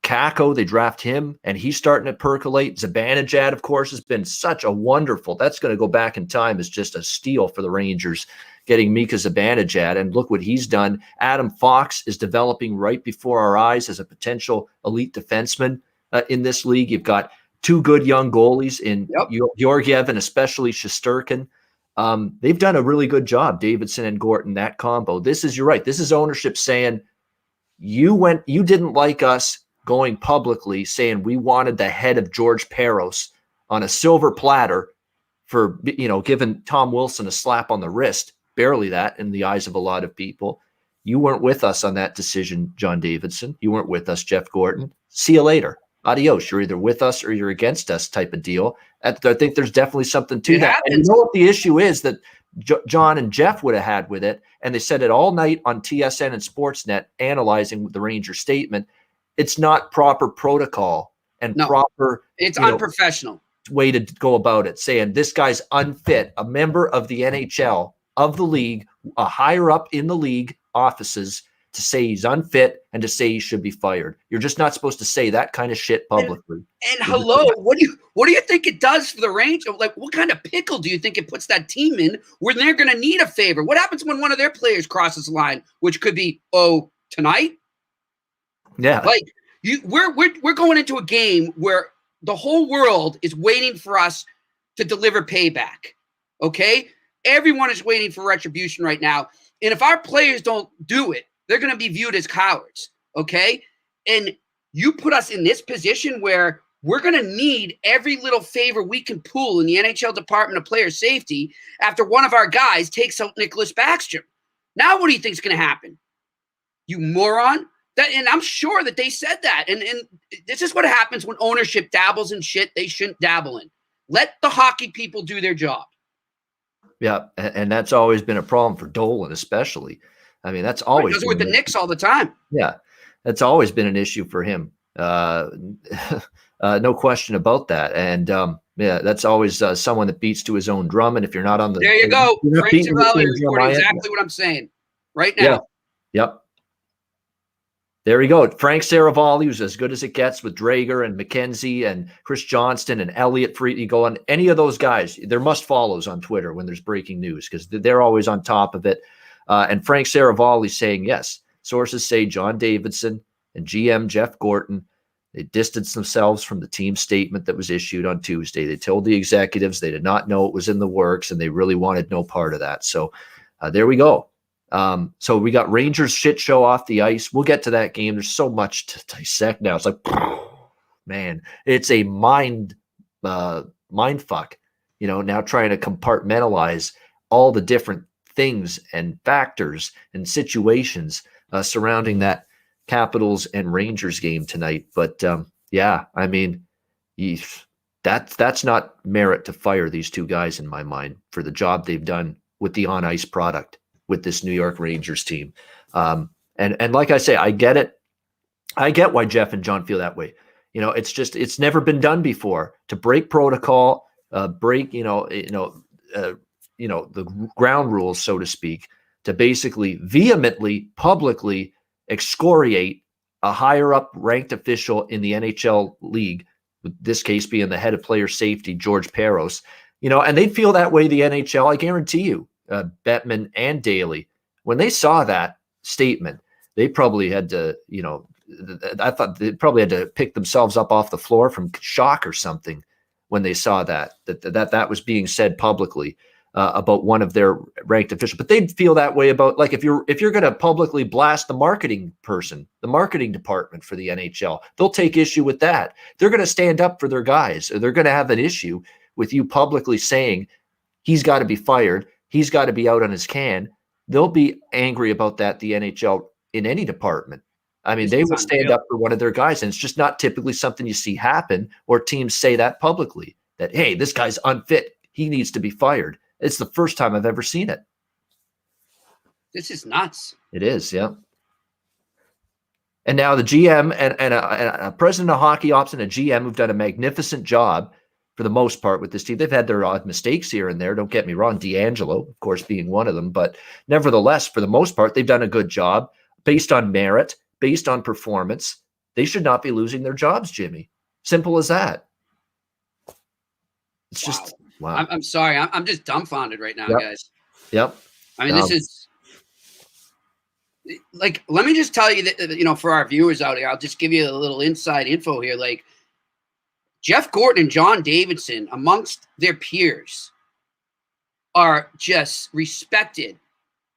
Kako, they draft him, and he's starting to percolate. Zibanejad, of course, has been such a wonderful. That's going to go back in time as just a steal for the Rangers, getting Mika Zibanejad, and look what he's done. Adam Fox is developing right before our eyes as a potential elite defenseman in this league. You've got two good young goalies in Georgiev and especially Shesterkin. They've done a really good job, Davidson and Gorton, that combo. You're right. This is ownership saying you didn't like us going publicly saying we wanted the head of George Peros on a silver platter for, giving Tom Wilson a slap on the wrist, barely that in the eyes of a lot of people. You weren't with us on that decision, John Davidson. You weren't with us, Jeff Gordon. See you later. Adios. You're either with us or you're against us type of deal. I think there's definitely something to that. And you know what the issue is? That John and Jeff would have had with it, and they said it all night on TSN and Sportsnet analyzing the Ranger statement. It's not proper protocol and proper. It's unprofessional way to go about it, saying this guy's unfit, a member of the NHL, of the league, a higher up in the league offices, to say he's unfit and to say he should be fired. You're just not supposed to say that kind of shit publicly. And hello, what do you think it does for the Rangers? Like, what kind of pickle do you think it puts that team in when they're going to need a favor? What happens when one of their players crosses the line, which could be tonight? Yeah, like we're going into a game where the whole world is waiting for us to deliver payback. Okay, everyone is waiting for retribution right now, and if our players don't do it, they're going to be viewed as cowards, okay? And you put us in this position where we're going to need every little favor we can pull in the NHL Department of Player Safety after one of our guys takes out Nicholas Backstrom. Now what do you think is going to happen? You moron. And I'm sure that they said that. And this is what happens when ownership dabbles in shit they shouldn't dabble in. Let the hockey people do their job. Yeah, and that's always been a problem for Dolan especially. I mean, that's always does it with the Knicks all the time. Yeah, that's always been an issue for him. No question about that. And that's always someone that beats to his own drum. And if you're not on the, there you go, Frank Cervelli reporting exactly what I'm saying right now. Yeah. Yep. There we go. Frank Saravalli, who's as good as it gets with Drager and McKenzie and Chris Johnston and Elliott Fried. You go on any of those guys, they're must follows on Twitter when there's breaking news because they're always on top of it. And Frank Saravalli saying, yes, sources say John Davidson and GM Jeff Gorton, they distanced themselves from the team statement that was issued on Tuesday. They told the executives they did not know it was in the works and they really wanted no part of that. So there we go. So we got Rangers shit show off the ice. We'll get to that game. There's so much to dissect now. It's like, man, it's a mind fuck, now trying to compartmentalize all the different things and factors and situations surrounding that Capitals and Rangers game tonight. But yeah, I mean, that's not merit to fire these two guys in my mind for the job they've done with the on ice product with this New York Rangers team. And like I say, I get it. I get why Jeff and John feel that way. It's never been done before to break protocol, break, the ground rules, so to speak, to basically vehemently, publicly excoriate a higher up ranked official in the NHL league, with this case being the head of player safety, George Peros, and they'd feel that way, the NHL, I guarantee you, Bettman and Daly, when they saw that statement, they probably had to, I thought they probably had to pick themselves up off the floor from shock or something when they saw that was being said publicly about one of their ranked officials. But they'd feel that way about, like, if you're going to publicly blast the marketing person, the marketing department for the NHL, they'll take issue with that. They're going to stand up for their guys. Or they're going to have an issue with you publicly saying he's got to be fired. He's got to be out on his can. They'll be angry about that, the NHL, in any department. I mean, they would stand up for one of their guys, and it's just not typically something you see happen, or teams say that publicly, that, hey, this guy's unfit. He needs to be fired. It's the first time I've ever seen it. This is nuts. It is, yeah. And now the GM and a president of hockey ops and a GM who've done a magnificent job for the most part with this team. They've had their odd mistakes here and there. Don't get me wrong. D'Angelo, of course, being one of them. But nevertheless, for the most part, they've done a good job based on merit, based on performance. They should not be losing their jobs, Jimmy. Simple as that. It's just, wow. I'm sorry. I'm just dumbfounded right now, guys. Yep. I mean, this is like, let me just tell you that, for our viewers out here, I'll just give you a little inside info here. Like, Jeff Gorton and John Davidson, amongst their peers, are just respected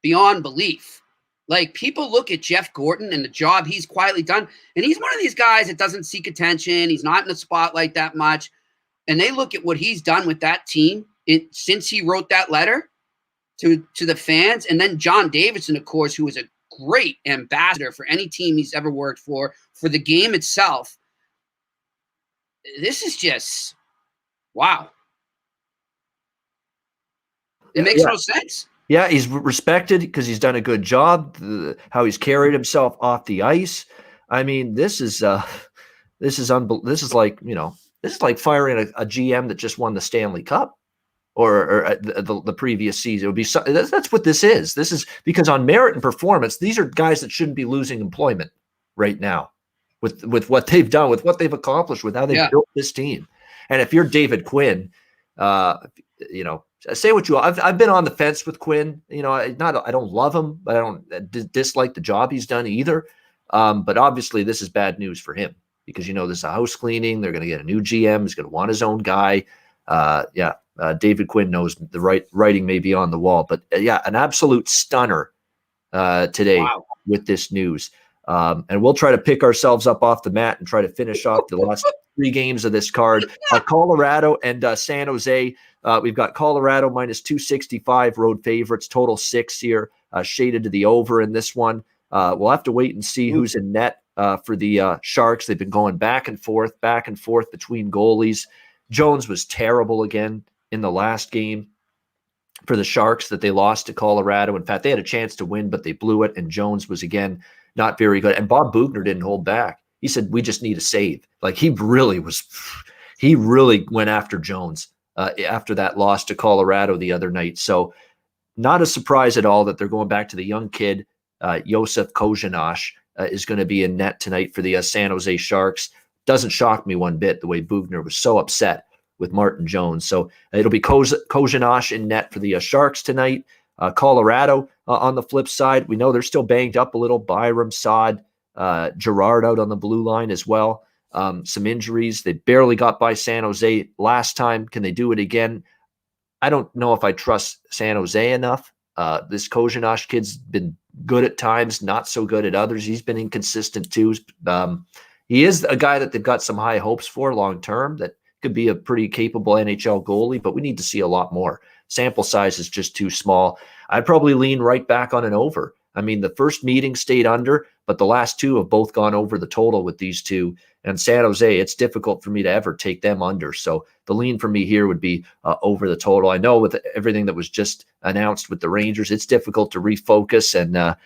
beyond belief. Like, people look at Jeff Gorton and the job he's quietly done, and he's one of these guys that doesn't seek attention. He's not in the spotlight that much. And they look at what he's done with that team since he wrote that letter to the fans. And then John Davidson, of course, who is a great ambassador for any team he's ever worked for the game itself. This is just, wow. It makes no sense. Yeah, he's respected because he's done a good job. How he's carried himself off the ice. I mean, this is this is like, this is like firing a GM that just won the Stanley Cup or the previous season. It would be that's what this is. This is because on merit and performance, these are guys that shouldn't be losing employment right now with what they've done, with what they've accomplished, with how they've built this team. And if you're David Quinn, say what you want. I've been on the fence with Quinn. I don't love him, but I don't dislike the job he's done either. But obviously, this is bad news for him because this is a house cleaning. They're going to get a new GM. He's going to want his own guy. David Quinn knows the writing may be on the wall, but an absolute stunner today with this news. And we'll try to pick ourselves up off the mat and try to finish off the last 3 games of this card. Colorado and San Jose. We've got Colorado minus 265 road favorites, total 6 here, shaded to the over in this one. We'll have to wait and see who's in net for the Sharks. They've been going back and forth between goalies. Jones was terrible again in the last game for the Sharks that they lost to Colorado. In fact, they had a chance to win, but they blew it, and Jones was again not very good. And Bob Bugner didn't hold back. He said, we just need a save. Like he really went after Jones after that loss to Colorado the other night. So not a surprise at all that they're going back to the young kid, Josef Kozhinash, is going to be in net tonight for the San Jose Sharks. Doesn't shock me one bit the way Bugner was so upset with Martin Jones. So it'll be Kozhinash in net for the Sharks tonight. Colorado on the flip side, we know they're still banged up a little. Byram, Saad, Gerard out on the blue line as well. Some injuries. They barely got by San Jose last time. Can they do it again? I don't know if I trust San Jose enough. This Kozhinash kid's been good at times, not so good at others. He's been inconsistent too. He is a guy that they've got some high hopes for long term that could be a pretty capable NHL goalie, but we need to see a lot more. Sample size is just too small. I'd probably lean right back on an over. I mean, the first meeting stayed under, but the last 2 have both gone over the total with these 2. And San Jose, it's difficult for me to ever take them under. So the lean for me here would be over the total. I know with everything that was just announced with the Rangers, it's difficult to refocus and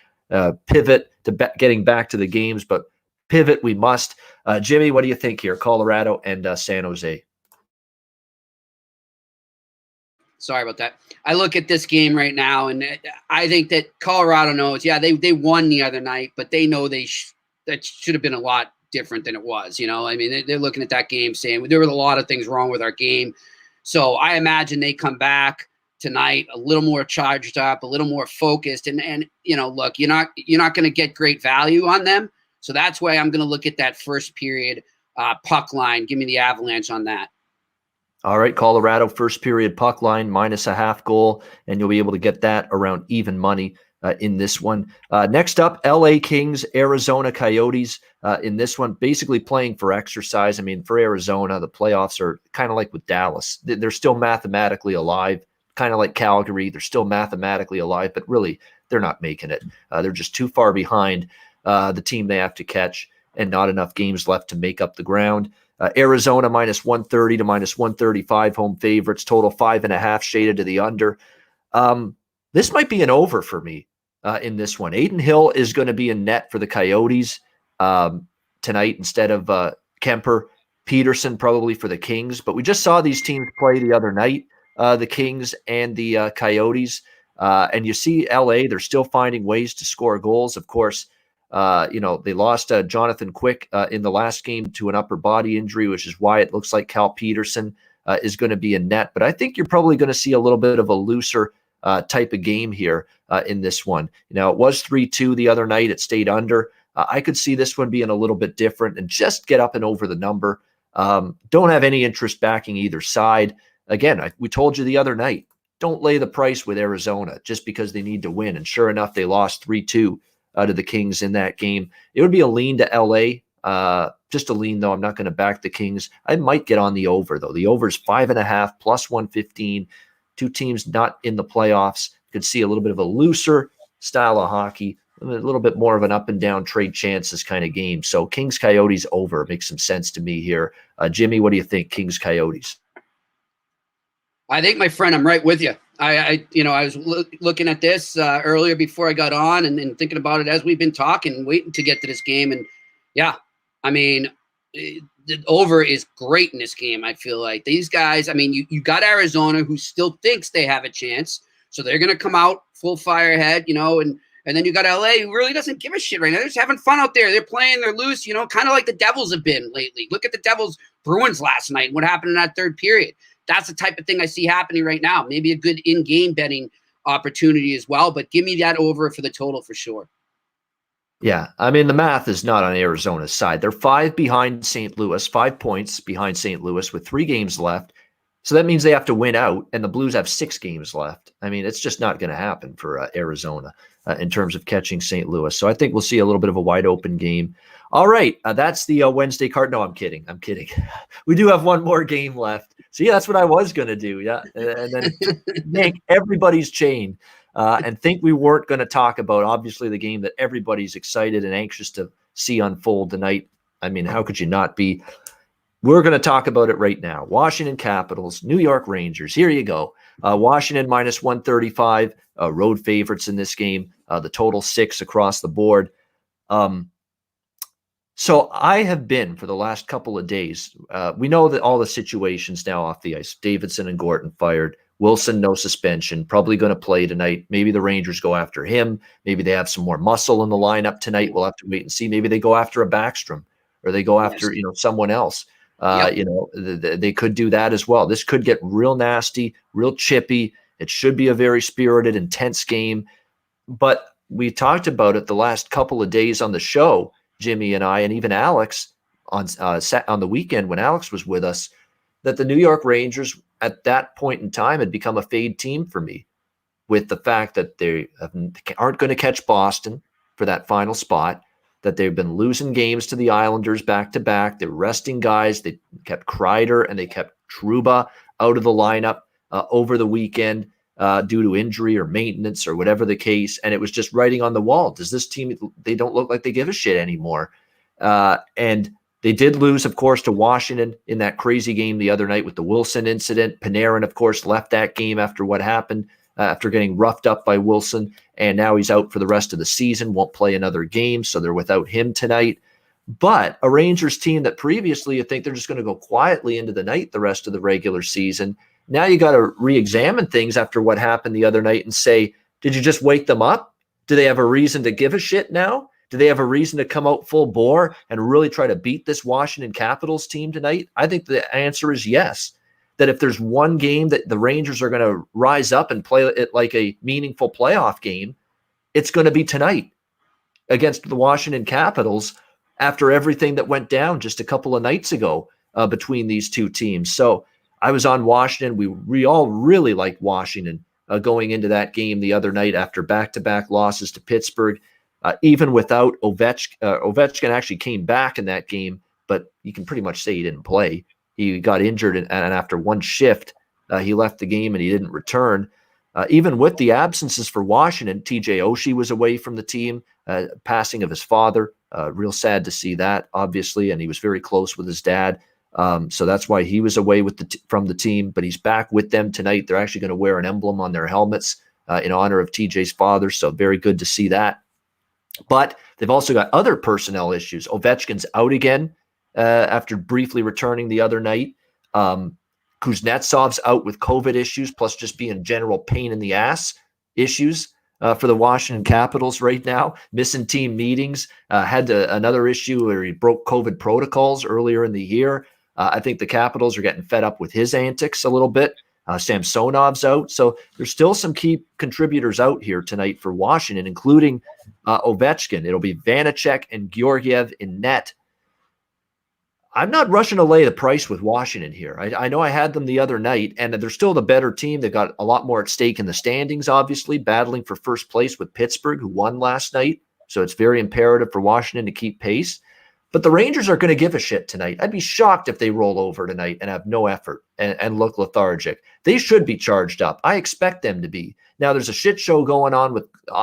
pivot to getting back to the games, but pivot we must. Jimmy, what do you think here? Colorado and San Jose. Sorry about that. I look at this game right now, and I think that Colorado knows, they won the other night, but they know that should have been a lot different than it was. I mean, they're looking at that game saying there were a lot of things wrong with our game. So I imagine they come back tonight a little more charged up, a little more focused. And look, you're not going to get great value on them. So that's why I'm going to look at that first period puck line. Give me the Avalanche on that. All right, Colorado first period puck line minus a half goal, and you'll be able to get that around even money in this one. Next up, LA Kings, Arizona Coyotes in this one, basically playing for exercise. I mean, for Arizona, the playoffs are kind of like with Dallas. They're still mathematically alive, kind of like Calgary. They're still mathematically alive, but really they're not making it. They're just too far behind the team they have to catch and not enough games left to make up the ground. Arizona minus 130 to minus 135 home favorites, total 5.5 shaded to the under. This might be an over for me in this one. Aiden Hill is going to be in net for the Coyotes tonight instead of Kemper. Peterson probably for the Kings, but we just saw these teams play the other night, the Kings and the Coyotes. And you see LA, they're still finding ways to score goals. Of course, they lost Jonathan Quick in the last game to an upper body injury, which is why it looks like Cal Peterson is going to be in net. But I think you're probably going to see a little bit of a looser type of game here in this one. It was 3-2 the other night. It stayed under. I could see this one being a little bit different and just get up and over the number. Don't have any interest backing either side. Again, we told you the other night, don't lay the price with Arizona just because they need to win. And sure enough, they lost 3-2 to the Kings in that game. It would be a lean to LA. Just a lean, though. I'm not going to back the Kings. I might get on the over, though. The over is 5.5 plus 115. 2 teams not in the playoffs. Could see a little bit of a looser style of hockey, a little bit more of an up and down trade chances kind of game. So Kings Coyotes over makes some sense to me here. Jimmy, what do you think? Kings Coyotes. I think, my friend, I'm right with you. I was looking at this earlier before I got on and thinking about it as we've been talking, waiting to get to this game. And yeah, I mean, the over is great in this game. I feel like these guys, I mean, you got Arizona who still thinks they have a chance. So they're going to come out full fire ahead, and then you got LA who really doesn't give a shit right now. They're just having fun out there. They're playing, they're loose, kind of like the Devils have been lately. Look at the Devils Bruins last night and what happened in that third period. That's the type of thing I see happening right now. Maybe a good in-game betting opportunity as well, but give me that over for the total for sure. Yeah, I mean, the math is not on Arizona's side. They're 5 behind St. Louis, 5 points behind St. Louis with 3 games left. So that means they have to win out, and the Blues have 6 games left. I mean, it's just not going to happen for Arizona in terms of catching St. Louis. So I think we'll see a little bit of a wide open game. All right, that's the Wednesday card. No, I'm kidding. We do have one more game left. See, that's what I was going to do. Yeah, and then yank everybody's chain and think we weren't going to talk about, obviously, the game that everybody's excited and anxious to see unfold tonight. I mean, how could you not be? We're going to talk about it right now. Washington Capitals, New York Rangers. Here you go. Washington minus 135, road favorites in this game. The total 6 across the board. So I have been for the last couple of days. We know that all the situations now off the ice. Davidson and Gorton fired. Wilson, no suspension. Probably going to play tonight. Maybe the Rangers go after him. Maybe they have some more muscle in the lineup tonight. We'll have to wait and see. Maybe they go after a Backstrom or they go after someone else. They could do that as well. This could get real nasty, real chippy. It should be a very spirited, intense game. But we talked about it the last couple of days on the show, Jimmy and I, and even Alex on the weekend when Alex was with us, that the New York Rangers at that point in time had become a fade team for me, with the fact that they aren't going to catch Boston for that final spot, that they've been losing games to the Islanders back-to-back. They're resting guys. They kept Kreider and they kept Trouba out of the lineup over the weekend due to injury or maintenance or whatever the case. And it was just writing on the wall. Does this team, they don't look like they give a shit anymore. And they did lose, of course, to Washington in that crazy game the other night with the Wilson incident. Panarin, of course, left that game after what happened, after getting roughed up by Wilson. And now he's out for the rest of the season, won't play another game, so they're without him tonight. But a Rangers team that previously you think they're just going to go quietly into the night the rest of the regular season, now you got to re-examine things after what happened the other night and say, did you just wake them up? Do they have a reason to give a shit now? Do they have a reason to come out full bore and really try to beat this Washington Capitals team tonight? I think the answer is yes. That if there's one game that the Rangers are going to rise up and play it like a meaningful playoff game, it's going to be tonight against the Washington Capitals after everything that went down just a couple of nights ago between these two teams. So I was on Washington. We all really liked Washington going into that game the other night after back-to-back losses to Pittsburgh. Even without Ovechkin, Ovechkin actually came back in that game, but you can pretty much say he didn't play. He got injured, and after one shift, he left the game and he didn't return. Even with the absences for Washington, TJ Oshie was away from the team, passing of his father. Real sad to see that, obviously, and he was very close with his dad. So that's why he was away from the team, but he's back with them tonight. They're actually going to wear an emblem on their helmets in honor of TJ's father, so very good to see that. But they've also got other personnel issues. Ovechkin's out again after briefly returning the other night. Kuznetsov's out with COVID issues, plus just being general pain in the ass issues for the Washington Capitals right now. Missing team meetings. Had another issue where he broke COVID protocols earlier in the year. I think the Capitals are getting fed up with his antics a little bit. Samsonov's out. So there's still some key contributors out here tonight for Washington, including Ovechkin. It'll be Vanacek and Georgiev in net. I'm not rushing to lay the price with Washington here. I know I had them the other night, and they're still the better team. They've got a lot more at stake in the standings, obviously, battling for first place with Pittsburgh, who won last night. So it's very imperative for Washington to keep pace. But the Rangers are going to give a shit tonight. I'd be shocked if they roll over tonight and have no effort and look lethargic. They should be charged up. I expect them to be. Now, there's a shit show going on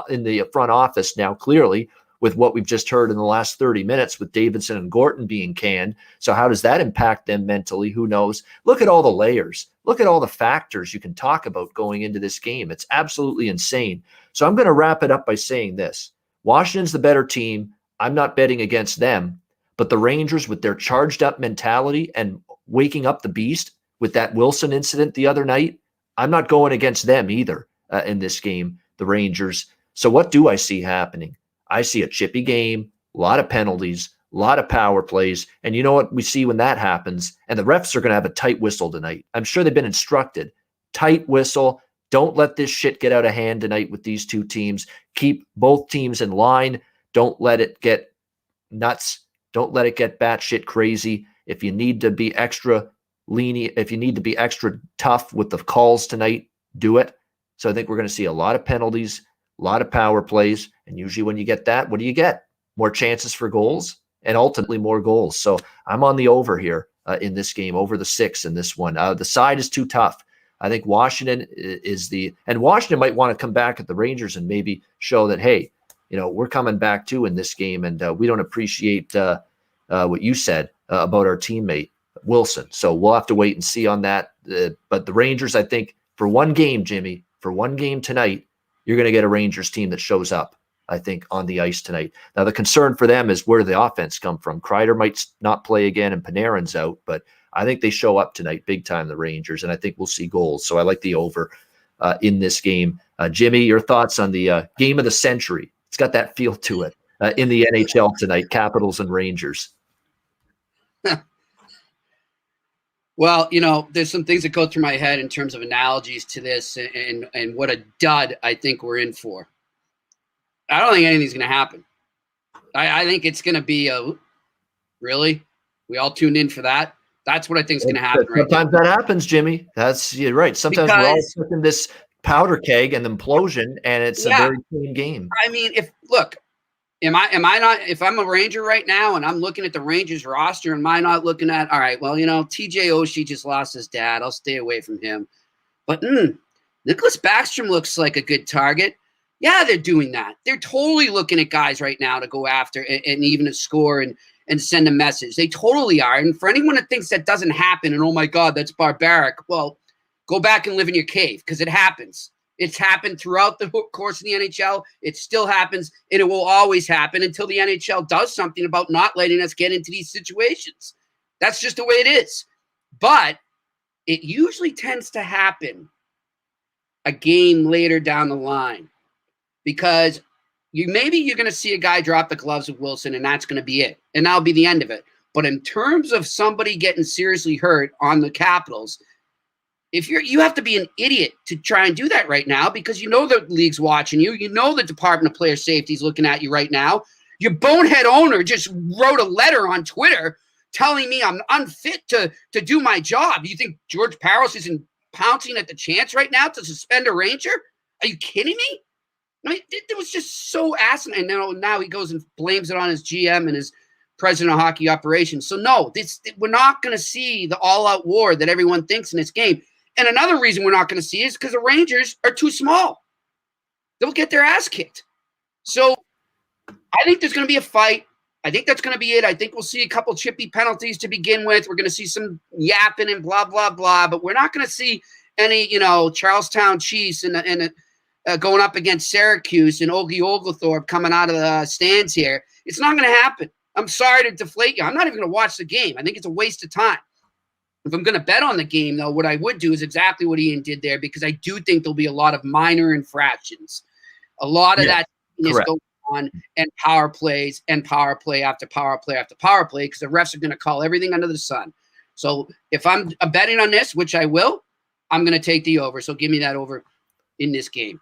in the front office now, clearly, with what we've just heard in the last 30 minutes with Davidson and Gorton being canned. So how does that impact them mentally? Who knows? Look at all the layers. Look at all the factors you can talk about going into this game. It's absolutely insane. So I'm going to wrap it up by saying this. Washington's the better team. I'm not betting against them. But the Rangers, with their charged up mentality and waking up the beast with that Wilson incident the other night, I'm not going against them either in this game, the Rangers. So what do I see happening? I see a chippy game, a lot of penalties, a lot of power plays. And you know what we see when that happens? And the refs are going to have a tight whistle tonight. I'm sure they've been instructed. Tight whistle. Don't let this shit get out of hand tonight with these two teams. Keep both teams in line. Don't let it get nuts. Don't let it get batshit crazy. If you need to be extra lenient, if you need to be extra tough with the calls tonight, do it. So I think we're going to see a lot of penalties, a lot of power plays. And usually when you get that, what do you get? More chances for goals and ultimately more goals. So I'm on the over here in this game, over the 6 in this one. The side is too tough. I think Washington is and Washington might want to come back at the Rangers and maybe show that, hey, we're coming back too in this game, and we don't appreciate what you said about our teammate Wilson. So we'll have to wait and see on that. But the Rangers, I think, for one game, Jimmy, for one game tonight, you're going to get a Rangers team that shows up, I think, on the ice tonight. Now, the concern for them is where the offense come from. Kreider might not play again, and Panarin's out, but I think they show up tonight big time, the Rangers, and I think we'll see goals. So I like the over in this game. Jimmy, your thoughts on the game of the century? It's got that feel to it in the NHL tonight, Capitals and Rangers. Well, there's some things that go through my head in terms of analogies to this and what a dud I think we're in for. I don't think anything's going to happen. I think it's going to be really? We all tuned in for that? That's what I think is going to happen right now. Sometimes that happens, Jimmy. You're right. Sometimes we're all stuck in this powder keg and implosion, and it's a very clean game. I mean, if I'm a Ranger right now and I'm looking at the Rangers roster, am I not looking at, all right, well, TJ Oshie just lost his dad. I'll stay away from him. But Nicholas Backstrom looks like a good target. Yeah, they're doing that. They're totally looking at guys right now to go after and even to score and send a message. They totally are. And for anyone that thinks that doesn't happen and, oh my God, that's barbaric, well, go back and live in your cave, because it happens. It's happened throughout the course of the NHL. It still happens, and it will always happen until the NHL does something about not letting us get into these situations. That's just the way it is. But it usually tends to happen a game later down the line, because maybe you're going to see a guy drop the gloves with Wilson, and that's going to be it. And that'll be the end of it. But in terms of somebody getting seriously hurt on the Capitals, you have to be an idiot to try and do that right now, because the league's watching you. The Department of Player Safety is looking at you right now. Your bonehead owner just wrote a letter on Twitter telling me I'm unfit to do my job. Do you think George Parros isn't pouncing at the chance right now to suspend a Ranger? Are you kidding me? I mean, it was just so asinine. And now he goes and blames it on his GM and his president of hockey operations. So no, we're not going to see the all-out war that everyone thinks in this game. And another reason we're not going to see is because the Rangers are too small. They'll get their ass kicked. So I think there's going to be a fight. I think that's going to be it. I think we'll see a couple chippy penalties to begin with. We're going to see some yapping and blah, blah, blah. But we're not going to see any, Charlestown Chiefs and going up against Syracuse and Ogie Oglethorpe coming out of the stands here. It's not going to happen. I'm sorry to deflate you. I'm not even going to watch the game. I think it's a waste of time. If I'm going to bet on the game, though, what I would do is exactly what Ian did there, because I do think there'll be a lot of minor infractions. A lot of that is going on, and power plays and power play after power play after power play, because the refs are going to call everything under the sun. So if I'm betting on this, which I will, I'm going to take the over. So give me that over in this game.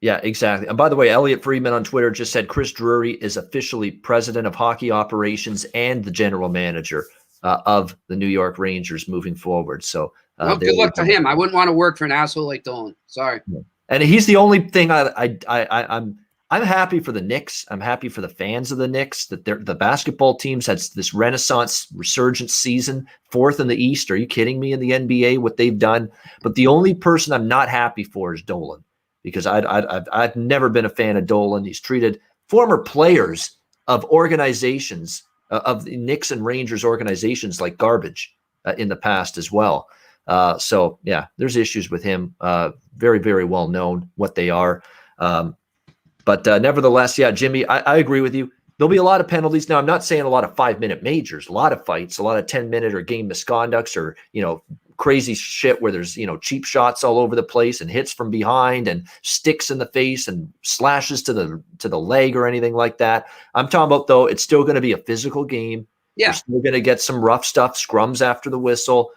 Yeah, exactly. And by the way, Elliot Friedman on Twitter just said Chris Drury is officially president of hockey operations and the general manager of the New York Rangers moving forward. So good luck to him. I wouldn't want to work for an asshole like Dolan. Sorry. And he's the only thing I'm happy for the Knicks. I'm happy for the fans of the Knicks that the basketball teams had this renaissance resurgence season, 4th in the East. Are you kidding me? In the NBA, what they've done. But the only person I'm not happy for is Dolan, because I've never been a fan of Dolan. He's treated former players of organizations, of the Knicks and Rangers organizations, like garbage in the past as well. So yeah, there's issues with him. Very, very well known what they are. But nevertheless, yeah, Jimmy, I agree with you. There'll be a lot of penalties. Now, I'm not saying a lot of 5-minute majors, a lot of fights, a lot of 10-minute or game misconducts, or, crazy shit where there's, cheap shots all over the place and hits from behind and sticks in the face and slashes to the leg or anything like that. I'm talking about, though, it's still going to be a physical game. Yeah. You're still going to get some rough stuff, scrums after the whistle.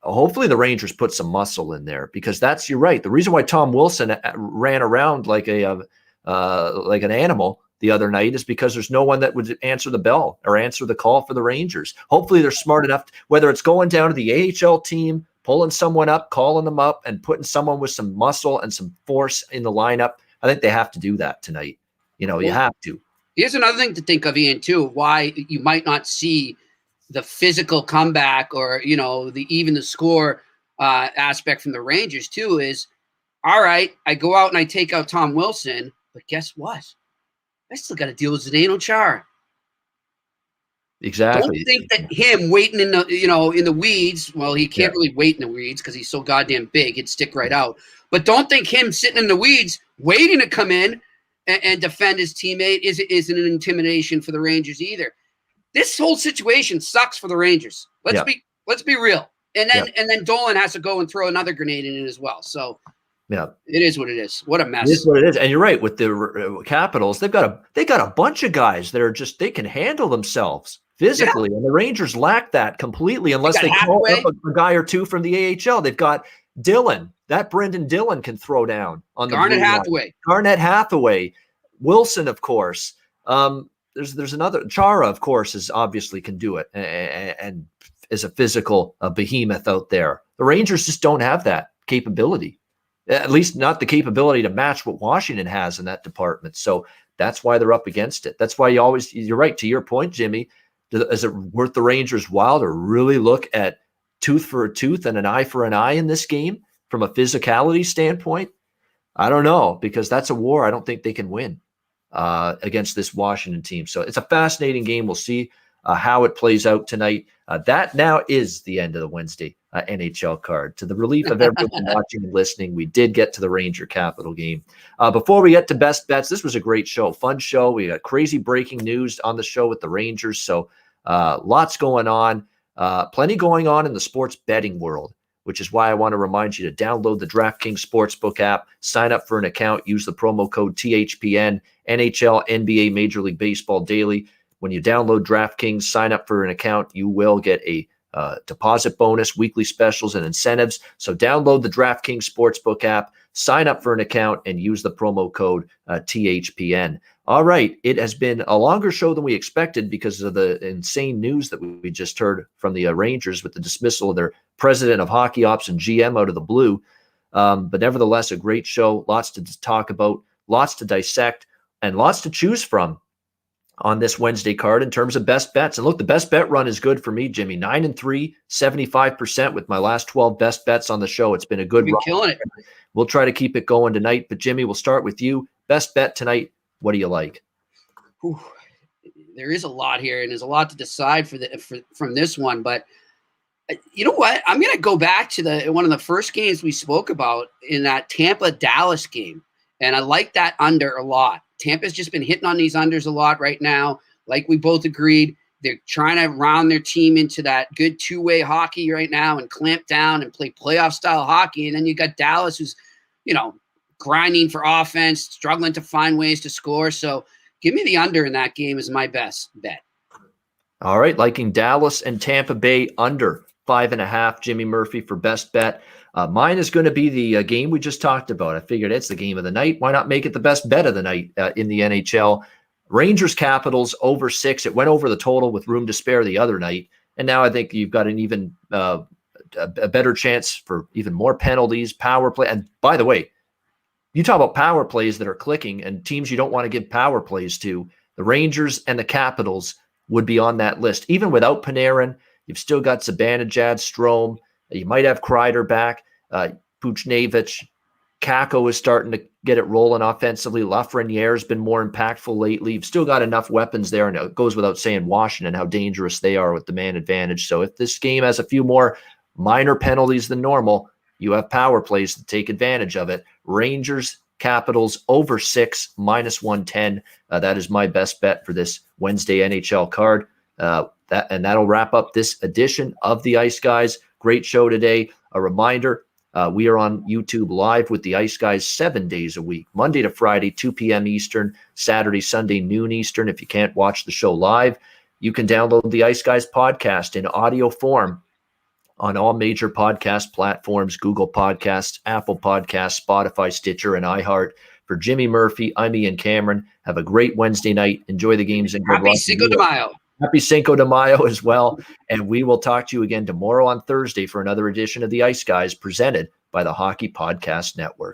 Hopefully the Rangers put some muscle in there, because you're right. The reason why Tom Wilson ran around like an animal the other night is because there's no one that would answer the bell or answer the call for the Rangers. Hopefully they're smart enough, whether it's going down to the AHL team, pulling someone up, calling them up, and putting someone with some muscle and some force in the lineup. I think they have to do that tonight. You have to. Here's another thing to think of, Ian, too, why you might not see the physical comeback or, the score aspect from the Rangers, too, is, all right, I go out and I take out Tom Wilson, but guess what? I still got to deal with Zdeno Chara. Exactly. Don't think that him waiting in the weeds. Well, he can't really wait in the weeds because he's so goddamn big; he'd stick right out. But don't think him sitting in the weeds waiting to come in and defend his teammate is an intimidation for the Rangers either. This whole situation sucks for the Rangers. Let's be real. And then Dolan has to go and throw another grenade in it as well. So. Yeah, it is what it is. What a mess. It is what it is. And you're right, with the Capitals, they got a bunch of guys that are they can handle themselves physically, and the Rangers lack that completely unless they call up a guy or two from the AHL. They've got Dillon. That Brendan Dillon can throw down on the Garnett Hathaway, Wilson, of course. There's another Chara, of course, obviously can do it and is a physical behemoth out there. The Rangers just don't have that capability. At least not the capability to match what Washington has in that department. So that's why they're up against it. That's why you're right, to your point, Jimmy. Is it worth the Rangers' while to really look at tooth for a tooth and an eye for an eye in this game from a physicality standpoint? I don't know, because that's a war I don't think they can win against this Washington team. So it's a fascinating game. We'll see how it plays out tonight. That now is the end of the Wednesday NHL card. To the relief of everyone watching and listening, we did get to the Ranger Capital game. Before we get to best bets, this was a great show, fun show. We got crazy breaking news on the show with the Rangers. So lots going on, plenty going on in the sports betting world, which is why I want to remind you to download the DraftKings Sportsbook app, sign up for an account, use the promo code THPN, NHL, NBA, Major League Baseball Daily. When you download DraftKings, sign up for an account, you will get a deposit bonus, weekly specials, and incentives. So download the DraftKings Sportsbook app, sign up for an account, and use the promo code THPN. All right, it has been a longer show than we expected because of the insane news that we just heard from the Rangers with the dismissal of their president of hockey ops and GM out of the blue. But nevertheless, a great show, lots to talk about, lots to dissect, and lots to choose from on this Wednesday card in terms of best bets. And look, the best bet run is good for me, Jimmy. 9-3, 75% with my last 12 best bets on the show. It's been a good run. Killing it. We'll try to keep it going tonight. But Jimmy, we'll start with you. Best bet tonight. What do you like? Whew. There is a lot here, and there's a lot to decide from this one. But you know what? I'm going to go back to one of the first games we spoke about in that Tampa-Dallas game. And I like that under a lot. Tampa's just been hitting on these unders a lot right now. Like we both agreed, they're trying to round their team into that good two-way hockey right now and clamp down and play playoff-style hockey. And then you got Dallas who's, grinding for offense, struggling to find ways to score. So give me the under in that game as my best bet. All right, liking Dallas and Tampa Bay under 5.5, Jimmy Murphy for best bet. Mine is going to be the game we just talked about. I figured it's the game of the night. Why not make it the best bet of the night in the NHL? Rangers Capitals over 6. It went over the total with room to spare the other night. And now I think you've got an even a better chance for even more penalties, power play. And by the way, you talk about power plays that are clicking and teams you don't want to give power plays to. The Rangers and the Capitals would be on that list. Even without Panarin, you've still got Zibanejad, Strome. You might have Kreider back, Puchnevich. Kako is starting to get it rolling offensively. Lafreniere's been more impactful lately. You've still got enough weapons there, and it goes without saying Washington, how dangerous they are with the man advantage. So if this game has a few more minor penalties than normal, you have power plays to take advantage of it. Rangers, Capitals, over 6, -110. That is my best bet for this Wednesday NHL card. That'll wrap up this edition of the Ice Guys. Great show today. A reminder, we are on YouTube live with the Ice Guys 7 days a week, Monday to Friday, 2 p.m. Eastern, Saturday, Sunday, noon Eastern. If you can't watch the show live, you can download the Ice Guys podcast in audio form on all major podcast platforms, Google Podcasts, Apple Podcasts, Spotify, Stitcher, and iHeart. For Jimmy Murphy, I'm Ian Cameron. Have a great Wednesday night. Enjoy the games and good luck. Happy Cinco de Mayo. Happy Cinco de Mayo as well. And we will talk to you again tomorrow on Thursday for another edition of the Ice Guys presented by the Hockey Podcast Network.